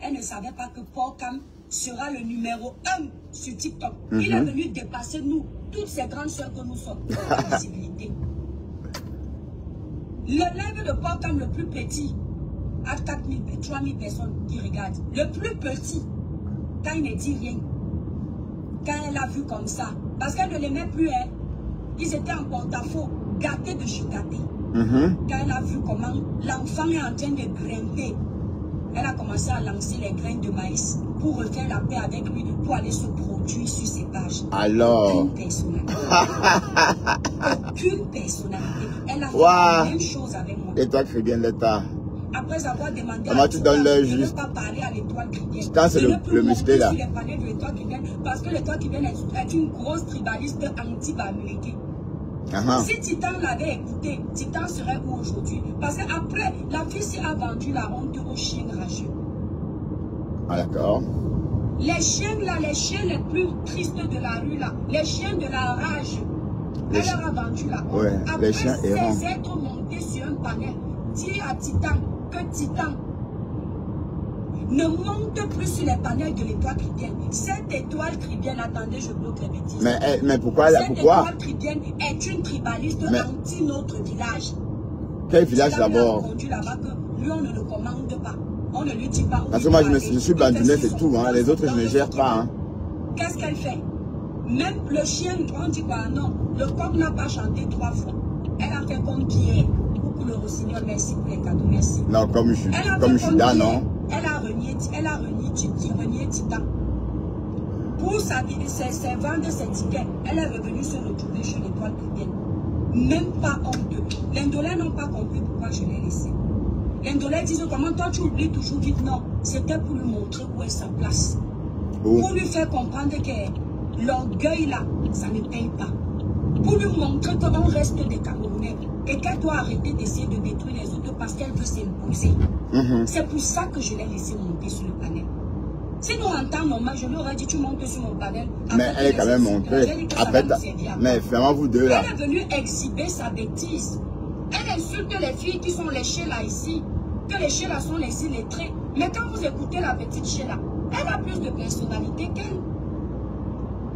[SPEAKER 2] Elle ne savait pas que Porcam sera le numéro 1 sur TikTok. Il est venu dépasser nous, toutes ces grandes soeurs que nous sommes. La visibilité. Le live de Porcam le plus petit à 4000, 3000 personnes qui regardent. Le plus petit, quand il ne dit rien, quand elle a vu comme ça, parce qu'elle ne l'aimait plus, hein, ils étaient en porte-à-faux, gâtés de chez gâtés. Quand elle a vu comment l'enfant est en train de grimper, elle a commencé à lancer les graines de maïs pour refaire la paix avec lui, pour aller se produire sur ses pages.
[SPEAKER 1] Alors,
[SPEAKER 2] aucune personnalité. Aucune personnalité. Elle a fait la même chose avec moi.
[SPEAKER 1] Et toi, tu fais bien l'État.
[SPEAKER 2] Après avoir demandé
[SPEAKER 1] à tu donnes l'heure
[SPEAKER 2] de ne
[SPEAKER 1] juste.
[SPEAKER 2] pas parler à l'étoile chrétienne.
[SPEAKER 1] C'est le musclé là.
[SPEAKER 2] Parce que l'étoile chrétienne est une grosse tribaliste anti-bamileke. Si Titan l'avait écouté, Titan serait où aujourd'hui? Parce qu'après, la fille a vendu la honte aux chiens rageux.
[SPEAKER 1] Ah d'accord.
[SPEAKER 2] Les chiens là, les chiens les plus tristes de la rue là, les chiens de la rage, elle leur a vendu la honte.
[SPEAKER 1] Ouais,
[SPEAKER 2] après,
[SPEAKER 1] ces
[SPEAKER 2] êtres montés sur un panel, dit à Titan que Titan ne monte plus sur les panels de l'étoile chrétienne. Cette étoile chrétienne, attendez, je bloque les bêtises.
[SPEAKER 1] Mais pourquoi
[SPEAKER 2] cette étoile chrétienne est une tribaliste anti notre village.
[SPEAKER 1] Quel village d'abord?
[SPEAKER 2] Lui, on ne le commande pas. On ne lui dit pas.
[SPEAKER 1] Parce que moi, je suis bandiné, c'est tout. Hein. Les autres, je ne gère pas. Hein.
[SPEAKER 2] Qu'est-ce qu'elle fait? Même le chien, on dit quoi? Non, le coq n'a pas chanté 3 fois. Elle a fait comme Pierre. Beaucoup le rossignol, merci pour les cadeaux, merci.
[SPEAKER 1] Non, comme je suis là, non.
[SPEAKER 2] Elle a renié Titan. Pour vendre ses tickets, elle est revenue se retrouver chez l'étoile chrétienne. même pas honteux. L'Indolais n'ont pas compris pourquoi je l'ai laissé. L'Indolais disent comment toi tu oublies toujours vite. Non, c'était pour lui montrer où est sa place. Oh. Pour lui faire comprendre que l'orgueil là, ça ne paye pas. Pour lui montrer qu'on reste des Camerounais et qu'elle doit arrêter d'essayer de détruire les autres parce qu'elle veut s'imposer. C'est pour ça que je l'ai laissé monter sur le panel. Sinon, en temps normal, je lui aurais dit tu montes sur mon panel.
[SPEAKER 1] Mais elle est quand même montée. Après, mais vraiment vous deux là.
[SPEAKER 2] Elle est venue exhiber sa bêtise. Elle insulte les filles qui sont les Sheila ici. Que les Sheila sont les illettrés. Mais quand vous écoutez la petite Sheila, elle a plus de personnalité qu'elle.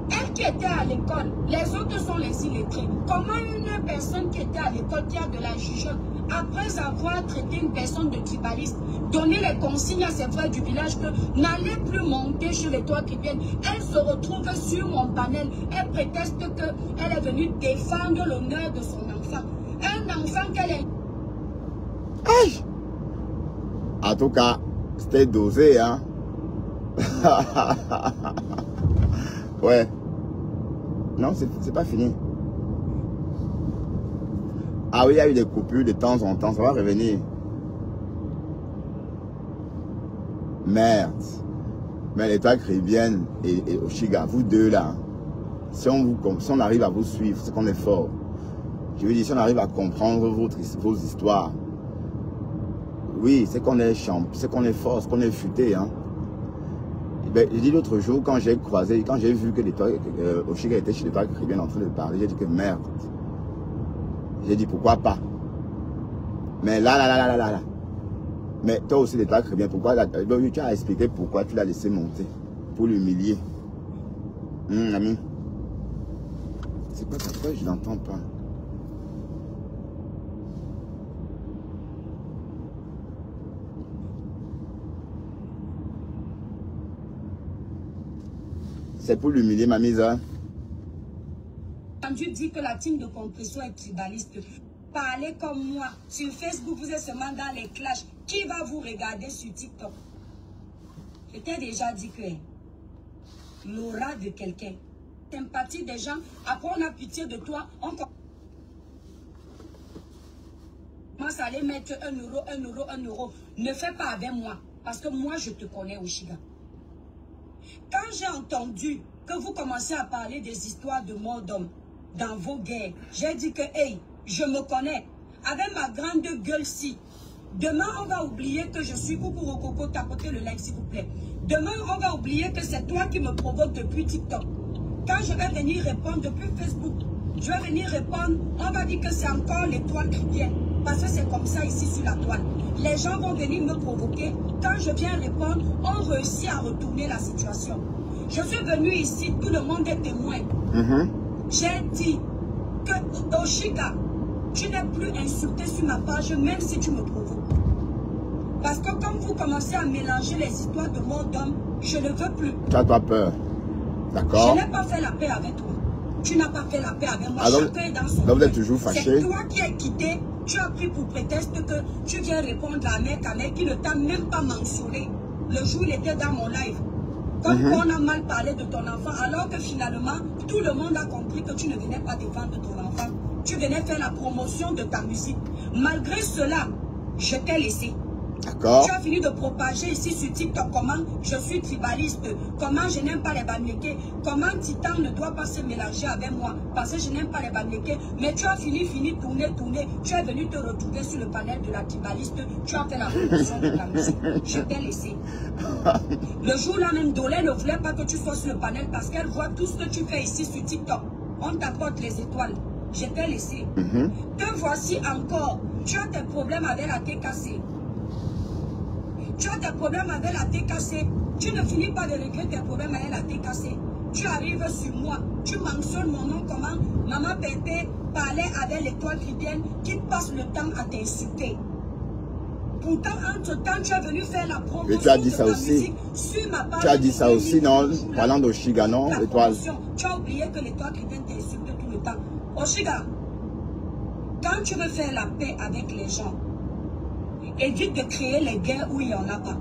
[SPEAKER 2] Elle qui était à l'école, les autres sont les illettrés. Comment une personne qui était à l'école, qui a de la jugeote, après avoir traité une personne de tribaliste, donné les consignes à ses frères du village que n'allez plus monter sur les toits qui viennent, elle se retrouve sur mon panel. Elle prétexte qu'elle est venue défendre l'honneur de son enfant. Un enfant qu'elle est...
[SPEAKER 1] Aïe! En tout cas, c'était dosé, hein? Ouais. Non, c'est pas fini. Ah oui, il y a eu des coupures de temps en temps, ça va revenir. Merde. Mais l'État caribéenne et Oshiga, vous deux là, si on arrive à vous suivre, c'est qu'on est fort. Je veux dire, si on arrive à comprendre vos histoires, oui, c'est qu'on est fort, c'est qu'on est futé, hein. Ben, j'ai dit l'autre jour, quand j'ai croisé, quand j'ai vu que Oshiga était chez l'État caribéen en train de parler, j'ai dit que merde. J'ai dit pourquoi pas. Mais là. Mais toi aussi l'État caribéen, pourquoi tu as expliqué pourquoi tu l'as laissé monter. Pour l'humilier. Ami. C'est quoi ta voix? Je n'entends pas. C'est pour l'humilier, ma mise. Hein?
[SPEAKER 2] Quand tu dis que la team de compression est tribaliste, parlez comme moi. Sur Facebook, vous êtes seulement dans les clashs. Qui va vous regarder sur TikTok? Je t'ai déjà dit que l'aura de quelqu'un, sympathie des gens, après on a pitié de toi, on commence à aller mettre 1 euro, 1 euro, 1 euro. Ne fais pas avec moi, parce que moi je te connais, Oshiga. Quand j'ai entendu que vous commencez à parler des histoires de mort d'homme dans vos guerres, j'ai dit que, hey, je me connais. Avec ma grande gueule-ci, demain on va oublier que je suis coucou rococo, tapotez le like s'il vous plaît. Demain on va oublier que c'est toi qui me provoque depuis TikTok. Quand je vais venir répondre depuis Facebook, je vais venir répondre, on va dire que c'est encore les toiles chrétiennes. Parce que c'est comme ça ici sur la toile. Les gens vont venir me provoquer. Quand je viens répondre, on réussit à retourner la situation. Je suis venu ici, tout le monde est témoin. J'ai dit que Oshiga, tu n'es plus insulté sur ma page, même si tu me provoques. Parce que comme vous commencez à mélanger les histoires de mort d'homme, je ne veux plus.
[SPEAKER 1] Tu n'as pas peur. D'accord.
[SPEAKER 2] Je n'ai pas fait la paix avec toi. Tu n'as pas fait la paix avec moi.
[SPEAKER 1] Alors,
[SPEAKER 2] chacun est dans son
[SPEAKER 1] donc vous êtes toujours fâché.
[SPEAKER 2] C'est toi qui es quitté. Tu as pris pour prétexte que tu viens répondre à mec qui ne t'a même pas mentionné. Le jour où il était dans mon live. Comme on a mal parlé de ton enfant, alors que finalement, tout le monde a compris que tu ne venais pas défendre ton enfant. Tu venais faire la promotion de ta musique. Malgré cela, je t'ai laissé.
[SPEAKER 1] D'accord.
[SPEAKER 2] Tu as fini de propager ici sur TikTok comment je suis tribaliste, comment je n'aime pas les Bamlékés, comment Titan ne doit pas se mélanger avec moi parce que je n'aime pas les Bamlékés. Mais tu as fini, tourner. Tu es venu te retrouver sur le panel de la tribaliste. Tu as fait la promotion de ta musique. Je t'ai laissé. Le jour-là même, Dolé ne voulait pas que tu sois sur le panel parce qu'elle voit tout ce que tu fais ici sur TikTok. On t'apporte les étoiles. Je t'ai laissé. Te voici encore. Tu as des problèmes avec la TKC. Tu as des problèmes avec la TKC. Tu ne finis pas de régler tes problèmes avec la TKC. Tu arrives sur moi. Tu mentionnes mon nom comment Maman Pépé parlait avec l'étoile chrétienne qui passe le temps à t'insulter. Pourtant, entre-temps, tu es venu faire la promotion
[SPEAKER 1] tu as dit
[SPEAKER 2] de
[SPEAKER 1] ça
[SPEAKER 2] ta
[SPEAKER 1] aussi.
[SPEAKER 2] musique sur ma page.
[SPEAKER 1] Tu as dit ça aussi, non? Parlant d'Oshiga, non? L'étoile.
[SPEAKER 2] Tu as oublié que l'étoile chrétienne t'insulte tout le temps. Oshiga, quand tu veux faire la paix avec les gens, évite de créer les guerres où il n'y en a pas.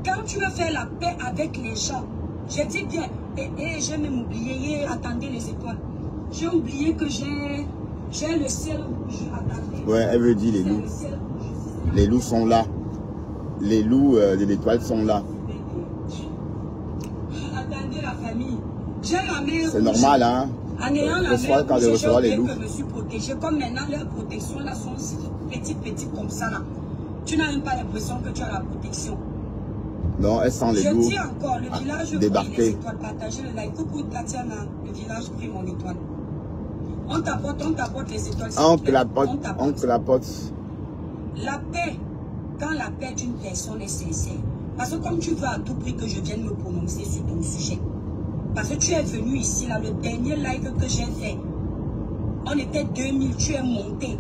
[SPEAKER 2] Quand tu veux faire la paix avec les gens, je dis bien, je vais m'oublier, attendez les étoiles. J'ai oublié que j'ai le ciel rouge. Attendez.
[SPEAKER 1] Ouais, elle veut dire les loups. Les loups sont là. Les loups de l'étoile sont là.
[SPEAKER 2] Attendez la famille. J'ai la mère.
[SPEAKER 1] C'est normal, hein.
[SPEAKER 2] En ayant la mère
[SPEAKER 1] quand je reçois les loups.
[SPEAKER 2] Je me suis protégée. Comme maintenant, leurs protections là sont petites comme ça là. Tu n'as même pas l'impression que tu as la protection.
[SPEAKER 1] Non, elle sent les loups.
[SPEAKER 2] Je dis encore, le village
[SPEAKER 1] débarquer.
[SPEAKER 2] Les étoiles, partagez le like. Coucou Tatiana, le village prie mon étoile. On t'apporte les étoiles.
[SPEAKER 1] On te l'apporte.
[SPEAKER 2] La paix, quand la paix d'une personne est sincère, parce que comme tu veux à tout prix que je vienne me prononcer sur ton sujet, parce que tu es venu ici, là, le dernier live que j'ai fait, on était 2000, tu es monté.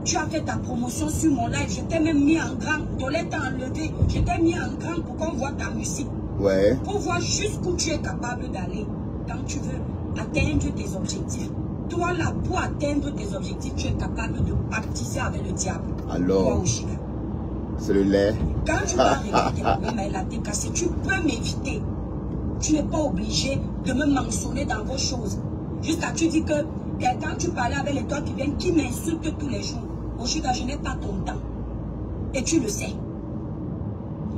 [SPEAKER 2] Tu as fait ta promotion sur mon live, je t'ai même mis en grand, Dolette t'a enlevé, je t'ai mis en grand pour qu'on voit ta musique.
[SPEAKER 1] Ouais.
[SPEAKER 2] Pour voir jusqu'où tu es capable d'aller quand tu veux atteindre tes objectifs. Toi là, pour atteindre tes objectifs, tu es capable de pactiser avec le diable.
[SPEAKER 1] Alors, c'est le lait.
[SPEAKER 2] Quand tu vas regarder la tête cassée, tu peux m'éviter. Tu n'es pas obligé de me mentionner dans vos choses. Jusqu'à tu dis que quand tu parlais avec les toi qui viennent, qui m'insultent tous les jours. Oshiga, je n'ai pas ton temps. Et tu le sais.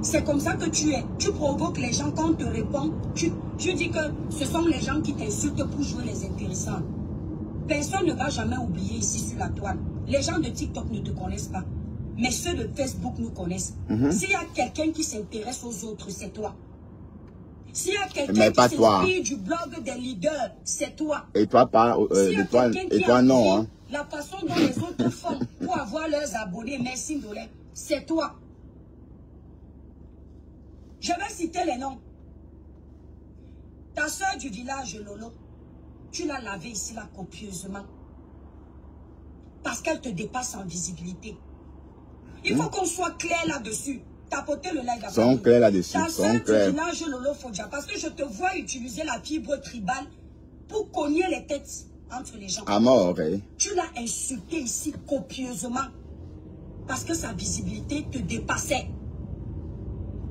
[SPEAKER 2] C'est comme ça que tu es. Tu provoques les gens quand on te répond. Tu dis que ce sont les gens qui t'insultent pour jouer les intéressants. Personne ne va jamais oublier ici sur la toile. Les gens de TikTok ne te connaissent pas. Mais ceux de Facebook nous connaissent. S'il y a quelqu'un qui s'intéresse aux autres, c'est toi. S'il y a quelqu'un qui s'inspire du blog des leaders, c'est toi.
[SPEAKER 1] Et toi, pas. Et toi, non. Hein.
[SPEAKER 2] La façon dont les autres font pour avoir leurs abonnés, merci Ndolé, c'est toi. Je vais citer les noms. Ta soeur du village, Lolo, tu l'as lavée ici là copieusement. Parce qu'elle te dépasse en visibilité. Il faut qu'on soit clair là-dessus. Tapoter le live.
[SPEAKER 1] Sont clairs là-dessus.
[SPEAKER 2] Ta soeur du village, Lolo Fodja, parce que je te vois utiliser la fibre tribale pour cogner les têtes entre les gens.
[SPEAKER 1] À mort, hein.
[SPEAKER 2] Tu l'as insulté ici copieusement. Parce que sa visibilité te dépassait.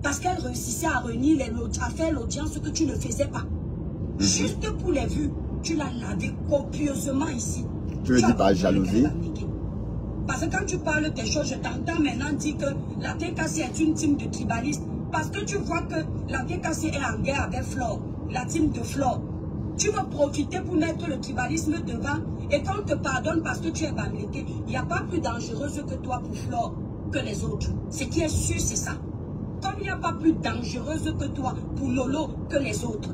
[SPEAKER 2] Parce qu'elle réussissait à à faire l'audience que tu ne faisais pas. Juste pour les vues, tu l'as lavé copieusement ici.
[SPEAKER 1] Tu le dis par jalousie?
[SPEAKER 2] Parce que quand tu parles des choses, je t'entends maintenant dire que la TKC est une team de tribalistes. Parce que tu vois que la TKC est en guerre avec Flore, la team de Flore. Tu veux profiter pour mettre le tribalisme devant. Et quand on te pardonne parce que tu es bamlété, il n'y a pas plus dangereuse que toi pour Flore que les autres. Ce qui est sûr, c'est ça. Comme il n'y a pas plus dangereuse que toi pour Lolo que les autres.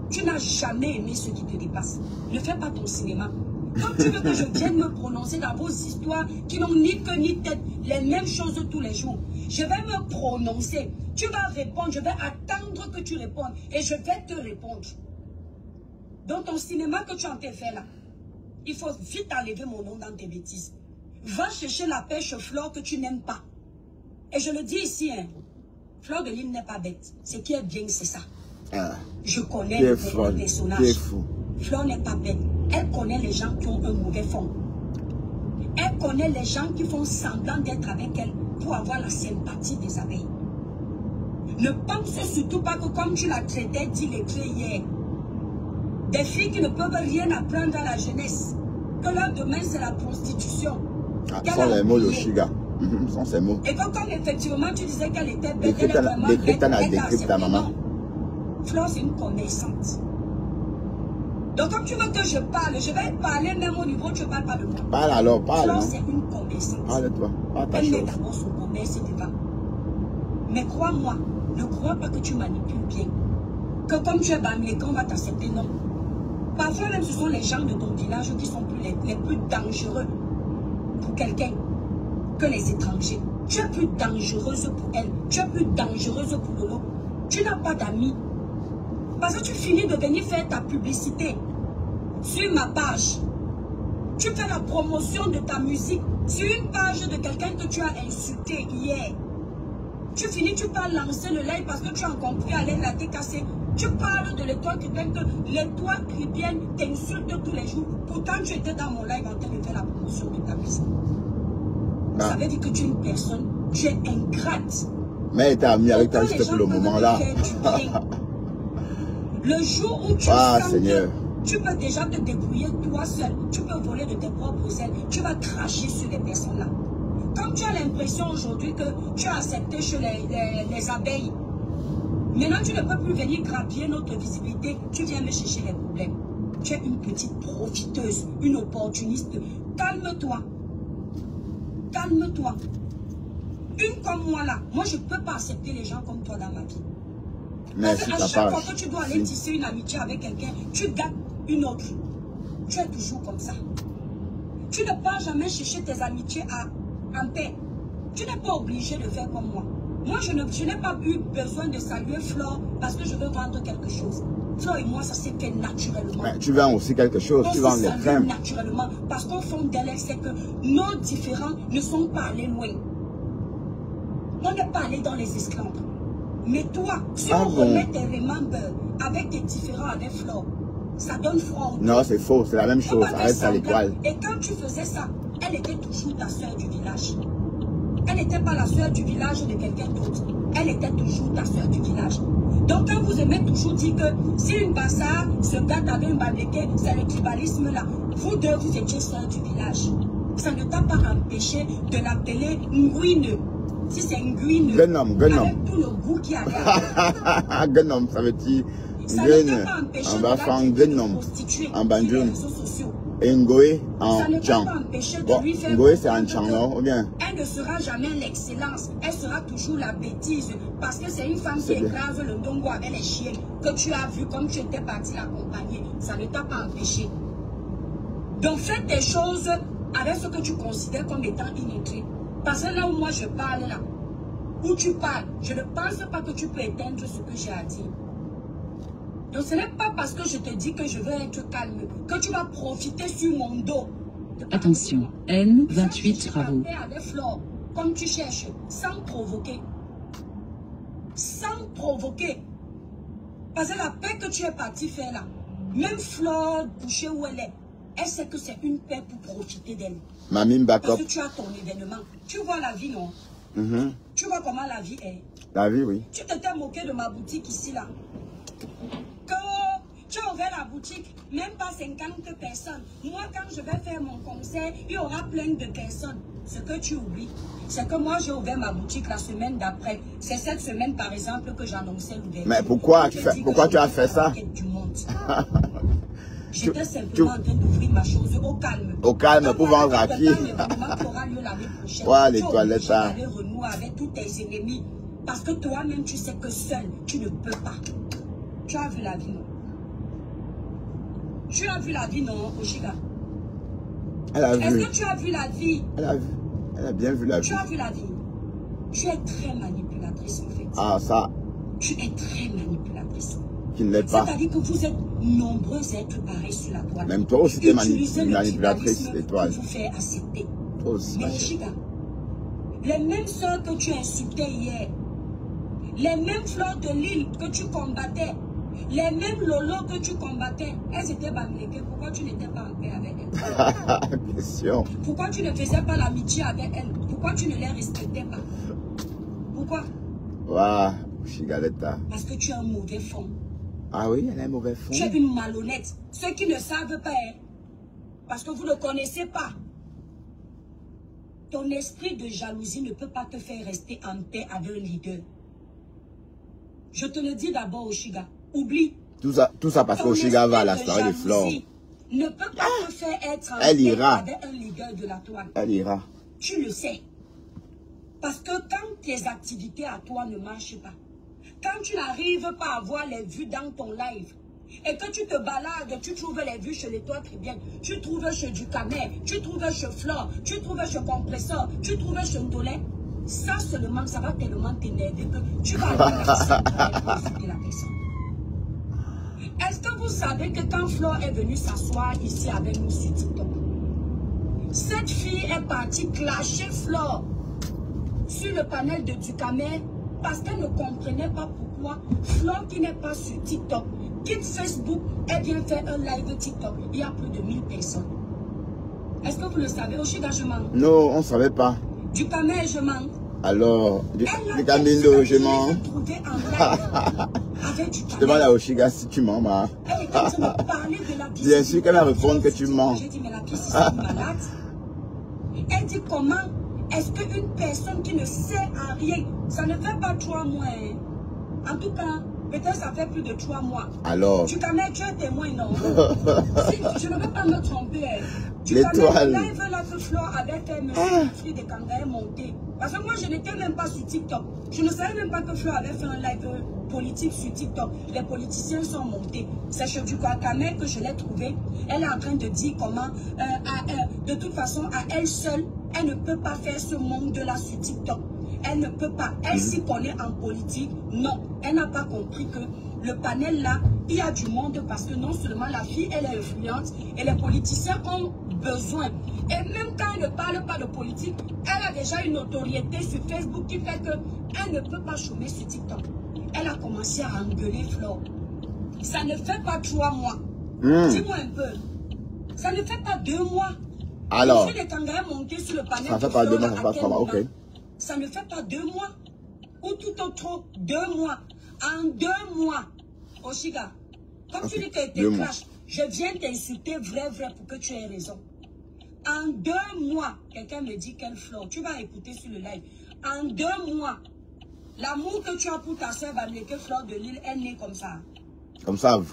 [SPEAKER 2] Tu n'as jamais aimé ceux qui te dépassent. Ne fais pas ton cinéma. Quand tu veux que je vienne me prononcer dans vos histoires qui n'ont ni queue ni tête, les mêmes choses tous les jours, je vais me prononcer. Tu vas répondre, je vais attendre que tu répondes et je vais te répondre. Dans ton cinéma que tu en t'es fait là, il faut vite enlever mon nom dans tes bêtises. Va chercher la pêche Flore que tu n'aimes pas. Et je le dis ici, hein, Flore de Lille n'est pas bête. Ce qui est bien, c'est ça. Je connais le personnage. Flore n'est pas bête. Elle connaît les gens qui ont un mauvais fond. Elle connaît les gens qui font semblant d'être avec elle pour avoir la sympathie des abeilles. Ne pense surtout pas que comme tu l'as traité, dit les clés hier, des filles qui ne peuvent rien apprendre à la jeunesse, que leur domaine c'est la prostitution.
[SPEAKER 1] Ce sont les mots de Oshiga. Ce sont ces mots.
[SPEAKER 2] Et que comme effectivement tu disais qu'elle était bête, elle est vraiment bête, elle a accepté.
[SPEAKER 1] Ta maman.
[SPEAKER 2] Flore c'est une commerçante. Donc comme tu veux que je parle, je vais parler même au niveau où tu ne parles pas de moi.
[SPEAKER 1] Parle alors, parle.
[SPEAKER 2] Flore c'est une commerçante.
[SPEAKER 1] Parle-toi.
[SPEAKER 2] Elle met d'abord son commerce devant. Mais crois-moi, ne crois pas que tu manipules bien. Que comme tu es bamlé, qu'on va t'accepter, non. Parfois même ce sont les gens de ton village qui sont les plus dangereux pour quelqu'un que les étrangers. Tu es plus dangereuse pour elle. Tu es plus dangereuse pour Lolo. Tu n'as pas d'amis. Parce que tu finis de venir faire ta publicité sur ma page. Tu fais la promotion de ta musique sur une page de quelqu'un que tu as insulté hier. Tu finis, tu vas lancer le live parce que tu as compris à l'aide la TKC. Tu parles de l'étoile chrétienne, que l'étoile chrétienne t'insulte tous les jours. Pourtant, tu étais dans mon live en train de faire la promotion de ta musique. Ça veut dire que tu es une personne, tu es ingrate.
[SPEAKER 1] Mais elle était amie avec toi juste pour le moment là.
[SPEAKER 2] Le jour où tu sens
[SPEAKER 1] Seigneur.
[SPEAKER 2] Tu peux déjà te débrouiller toi seul. Tu peux voler de tes propres ailes. Tu vas cracher sur les personnes-là. Comme tu as l'impression aujourd'hui que tu as accepté chez les abeilles, maintenant tu ne peux plus venir grappiller notre visibilité. Tu viens me chercher les problèmes. Tu es une petite profiteuse, une opportuniste. Calme-toi. Calme-toi. Une comme moi là, moi je ne peux pas accepter les gens comme toi dans ma vie.
[SPEAKER 1] Mais
[SPEAKER 2] parce qu'à chaque fois que tu dois aller tisser une amitié avec quelqu'un, tu gâtes une autre. Tu es toujours comme ça. Tu ne pars jamais chercher tes amitiés en paix. Tu n'es pas obligé de faire comme moi. Moi, je n'ai pas eu besoin de saluer Flore parce que je veux vendre quelque chose. Flore et moi, ça s'est fait naturellement.
[SPEAKER 1] Mais tu vends aussi quelque chose, tu vends les crèmes.
[SPEAKER 2] Naturellement, parce qu'au fond d'elle, c'est que nos différents ne sont pas allés loin. On n'est pas allé dans les esclaves. Mais toi, si on remet tes remembers avec tes différents avec Flore, ça donne froid.
[SPEAKER 1] Non, c'est faux, c'est la même chose. Arrête à l'étoile.
[SPEAKER 2] Et quand tu faisais ça, elle était toujours ta soeur du village. Elle n'était pas la soeur du village de quelqu'un d'autre. Elle était toujours ta soeur du village. Donc quand vous aimez toujours dire que si une bassard se gâte avec un bandéqué, c'est le tribalisme là. Vous deux, vous étiez soeur du village. Ça ne t'a pas empêché de l'appeler Nguine. Si c'est Nguine, avec tout le goût qu'il y a.
[SPEAKER 1] Guenom, ça veut dire Nguine. On va faire un Guenom en banjoun. Et Ngoé en Tchang. Bon, Ngoé c'est en Tchang, non? Ou bien?
[SPEAKER 2] Elle ne sera jamais l'excellence. Elle sera toujours la bêtise. Parce que c'est une femme qui écrase le ndongo avec les chiens. Que tu as vu comme tu étais parti l'accompagner. Ça ne t'a pas empêché. Donc fais tes choses avec ce que tu considères comme étant inutile. Parce que là où moi je parle là, où tu parles, je ne pense pas que tu peux éteindre ce que j'ai à dire. Donc ce n'est pas parce que je te dis que je veux être calme, que tu vas profiter sur mon dos.
[SPEAKER 3] Attention, N28 travaux.
[SPEAKER 2] Avec Flore, comme tu cherches, sans provoquer. Sans provoquer. Parce que la paix que tu es parti faire là, même Flore, couchée où elle sait que c'est une paix pour profiter d'elle.
[SPEAKER 1] Mamie backup.
[SPEAKER 2] Parce que tu as ton événement. Tu vois la vie, non? Tu vois comment la vie est.
[SPEAKER 1] La vie, oui.
[SPEAKER 2] Tu t'étais moqué de ma boutique ici, là. Que tu as ouvert la boutique, même pas 50 personnes. Moi, quand je vais faire mon concert, il y aura plein de personnes. Ce que tu oublies, c'est que moi, j'ai ouvert ma boutique la semaine d'après. C'est cette semaine, par exemple, que j'annonçais l'ouverture.
[SPEAKER 1] Mais pourquoi tu as fait ça?
[SPEAKER 2] J'étais simplement en train d'ouvrir ma chose au calme.
[SPEAKER 1] Au calme, pour vendre à qui?
[SPEAKER 2] Ouais, les toilettes. Tu allais renouer avec tous tes ennemis. Parce que toi-même, tu sais que seul, tu ne peux pas. Tu as vu la vie, non? Tu as vu la vie, non, Oshiga?
[SPEAKER 1] Elle a vu.
[SPEAKER 2] Est-ce que tu as vu la vie?
[SPEAKER 1] Elle a vu. Elle a bien vu la vie.
[SPEAKER 2] Tu as vu la vie. Tu es très manipulatrice, en fait.
[SPEAKER 1] Ah, ça.
[SPEAKER 2] Tu es très manipulatrice.
[SPEAKER 1] Qui ne l'est pas.
[SPEAKER 2] C'est-à-dire que vous êtes nombreux à être pareils sur la toile.
[SPEAKER 1] Même toi aussi, tu es manipulatrice, l'étoile.
[SPEAKER 2] Pour vous faire accepter.
[SPEAKER 1] Toi aussi.
[SPEAKER 2] Mais Oshiga, les mêmes soeurs que tu insultais hier, les mêmes fleurs de l'île que tu combattais, les mêmes lolos que tu combattais, elles étaient bamléquées. Pourquoi tu n'étais pas en paix avec elles?
[SPEAKER 1] Question.
[SPEAKER 2] Pourquoi tu ne faisais pas l'amitié avec elles? Pourquoi tu ne les respectais pas? Pourquoi?
[SPEAKER 1] Waouh, Chigaletta.
[SPEAKER 2] Parce que tu as un mauvais fond.
[SPEAKER 1] Ah oui, elle a un mauvais fond.
[SPEAKER 2] Tu es une malhonnête. Ceux qui ne savent pas, hein, parce que vous ne connaissez pas. Ton esprit de jalousie ne peut pas te faire rester en paix avec un leader. Je te le dis d'abord, Oshiga. Oublie.
[SPEAKER 1] Tout ça parce qu'Oshiga va à la soirée de Flore.
[SPEAKER 2] Ne peut pas te faire être en
[SPEAKER 1] elle
[SPEAKER 2] paix
[SPEAKER 1] ira.
[SPEAKER 2] avec un leader de la toile.
[SPEAKER 1] Elle ira.
[SPEAKER 2] Tu le sais. Parce que quand tes activités à toi ne marchent pas, quand tu n'arrives pas à voir les vues dans ton live, et que tu te balades, tu trouves les vues chez les toits très bien, tu trouves chez Ducamer, tu trouves chez Flore, tu trouves chez Compresseur, tu trouves chez Ndolé, ça seulement, ça va tellement t'énerver que tu vas aller profiter la personne. Est-ce que vous savez que quand Flore est venue s'asseoir ici avec nous sur TikTok, cette fille est partie clasher Flore sur le panel de Ducamer parce qu'elle ne comprenait pas pourquoi Flore qui n'est pas sur TikTok, quitte Facebook, elle vient faire un live TikTok. Il y a plus de 1000 personnes. Est-ce que vous le savez? Oshiga, je mens.
[SPEAKER 1] Non, on ne savait pas.
[SPEAKER 2] Ducamer, je mens.
[SPEAKER 1] Alors, du Camino, je mens. Je demande à Oshiga si tu mens, ma. Bien sûr qu'elle va répondre que tu mens.
[SPEAKER 2] J'ai dit, mais la fille, si c'est malade. Elle dit, comment est-ce qu'une personne qui ne sait à rien, ça ne fait pas 3 mois. Hein. En tout cas, peut-être ça fait plus de 3 mois.
[SPEAKER 1] Alors.
[SPEAKER 2] Tu es témoin, non? Si, je ne veux pas me tromper. Tu
[SPEAKER 1] L'étoile.
[SPEAKER 2] Live là que Flo avec M. Fruit des Kangaïs monté. Parce que moi, je n'étais même pas sur TikTok. Je ne savais même pas que Flo avait fait un live politique sur TikTok. Les politiciens sont montés. C'est chez du Kwakame que je l'ai trouvé. Elle est en train de dire comment, de toute façon, à elle seule, elle ne peut pas faire ce monde-là sur TikTok. Elle ne peut pas. Elle s'y connaît en politique. Non, elle n'a pas compris que le panel là, il y a du monde parce que non seulement la fille, elle est influente et les politiciens ont besoin. Et même quand elle ne parle pas de politique, elle a déjà une notoriété sur Facebook qui fait qu'elle ne peut pas chômer sur TikTok. Elle a commencé à engueuler Flo. Ça ne fait pas 3 mois. Dis-moi un peu. Ça ne fait pas 2 mois.
[SPEAKER 1] Alors,
[SPEAKER 2] les Kangaïs montés sur le panel.
[SPEAKER 1] ça ne fait pas 2 mois, ça fait pas 3 mois, ok.
[SPEAKER 2] Ça ne fait pas 2 mois. Ou tout autre 2 mois. En 2 mois, Oshiga, comme tu dis que tu es clash, je viens t'insulter vrai pour que tu aies raison. En 2 mois, quelqu'un me dit quelle fleur. Tu vas écouter sur le live. En 2 mois, l'amour que tu as pour ta soeur va que Fleur de Lille est née comme ça.
[SPEAKER 1] Comme ça.
[SPEAKER 2] En 2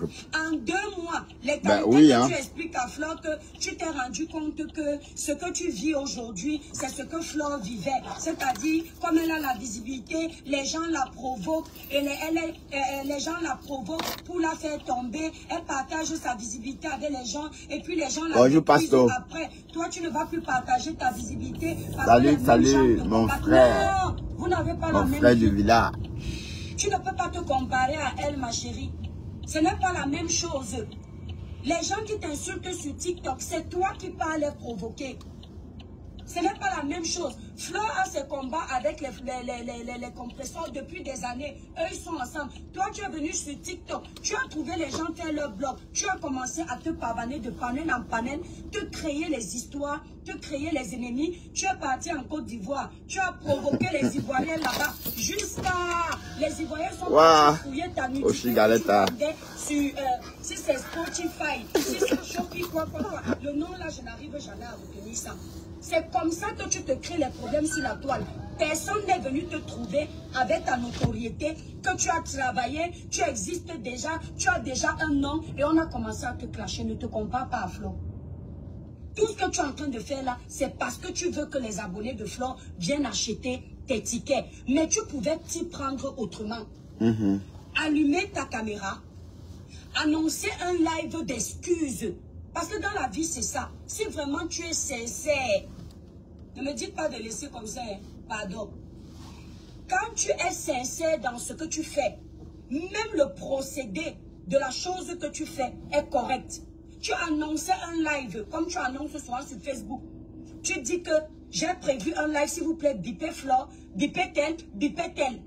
[SPEAKER 2] mois, les qualités que tu expliques à Fleur que tu t'es rendu compte que ce que tu vis aujourd'hui, c'est ce que Fleur vivait. C'est-à-dire, comme elle a la visibilité, les gens la provoquent et les gens la provoquent pour la faire tomber. Elle partage sa visibilité avec les gens et puis les gens la détruisent après. Toi, tu ne vas plus partager ta visibilité.
[SPEAKER 1] Salut, mon frère.
[SPEAKER 2] Non, vous n'avez pas la même
[SPEAKER 1] frère du village.
[SPEAKER 2] Tu ne peux pas te comparer à elle, ma chérie. Ce n'est pas la même chose. Les gens qui t'insultent sur TikTok, c'est toi qui vas les provoquer. Ce n'est pas la même chose. Flo a ses combats avec les compresseurs depuis des années. Eux, ils sont ensemble. Toi, tu es venu sur TikTok. Tu as trouvé les gens faire leur blog. Tu as commencé à te pavaner de panel en panel, te créer les histoires, te créer les ennemis. Tu es parti en Côte d'Ivoire. Tu as provoqué les Ivoiriens là-bas. Jusqu'à... Les Ivoiriens sont partis fouiller ta nudité. Si c'est Spotify, si c'est Shopee, quoi. Le nom là, je n'arrive jamais à retenir ça. C'est comme ça que tu te crées les problèmes sur la toile. Personne n'est venu te trouver avec ta notoriété, que tu as travaillé, tu existes déjà, tu as déjà un nom et on a commencé à te clasher. Ne te compare pas à Flo. Tout ce que tu es en train de faire là, c'est parce que tu veux que les abonnés de Flo viennent acheter tes tickets. Mais tu pouvais t'y prendre autrement. Allumer ta caméra, annoncer un live d'excuses. Parce que dans la vie, c'est ça. Si vraiment tu es sincère, ne me dites pas de laisser comme ça, hein. Pardon. Quand tu es sincère dans ce que tu fais, même le procédé de la chose que tu fais est correct. Tu annonces un live, comme tu annonces souvent sur Facebook. Tu dis que j'ai prévu un live, s'il vous plaît, bipez Flore, bipez tel, bipez tel.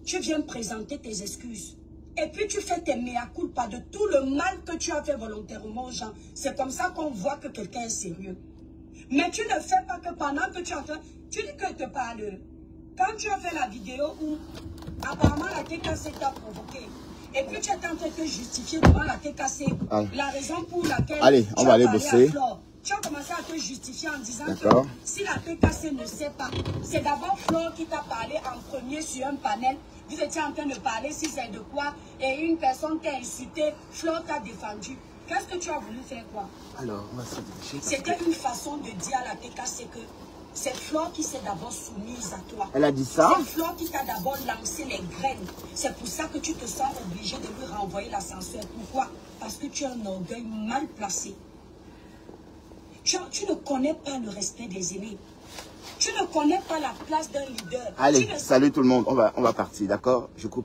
[SPEAKER 2] Tu viens présenter tes excuses. Et puis tu fais tes mea culpa de tout le mal que tu as fait volontairement aux gens. C'est comme ça qu'on voit que quelqu'un est sérieux. Mais tu ne fais pas que pendant que tu as fait... Tu dis que te parle. Quand tu as fait la vidéo où apparemment la TKC t'a provoqué. Et puis tu es en train de te justifier devant la TKC. La raison pour laquelle
[SPEAKER 1] on va aller bosser.
[SPEAKER 2] Tu as commencé à te justifier en disant que si la TKC ne sait pas, c'est d'abord Flore qui t'a parlé en premier sur un panel. Vous étiez en train de parler si c'est de quoi et une personne t'a insulté, Flore t'a défendu. Qu'est-ce que tu as voulu faire quoi? Alors, c'était une façon de dire à la TKC que c'est Flore qui s'est d'abord soumise à toi.
[SPEAKER 1] Elle a dit ça?
[SPEAKER 2] C'est Flore qui t'a d'abord lancé les graines. C'est pour ça que tu te sens obligé de lui renvoyer l'ascenseur. Pourquoi? Parce que tu as un orgueil mal placé. Tu ne connais pas le respect des aînés. Tu ne connais pas la place d'un leader.
[SPEAKER 1] Allez, salut tout le monde. On va partir, d'accord? Je coupe.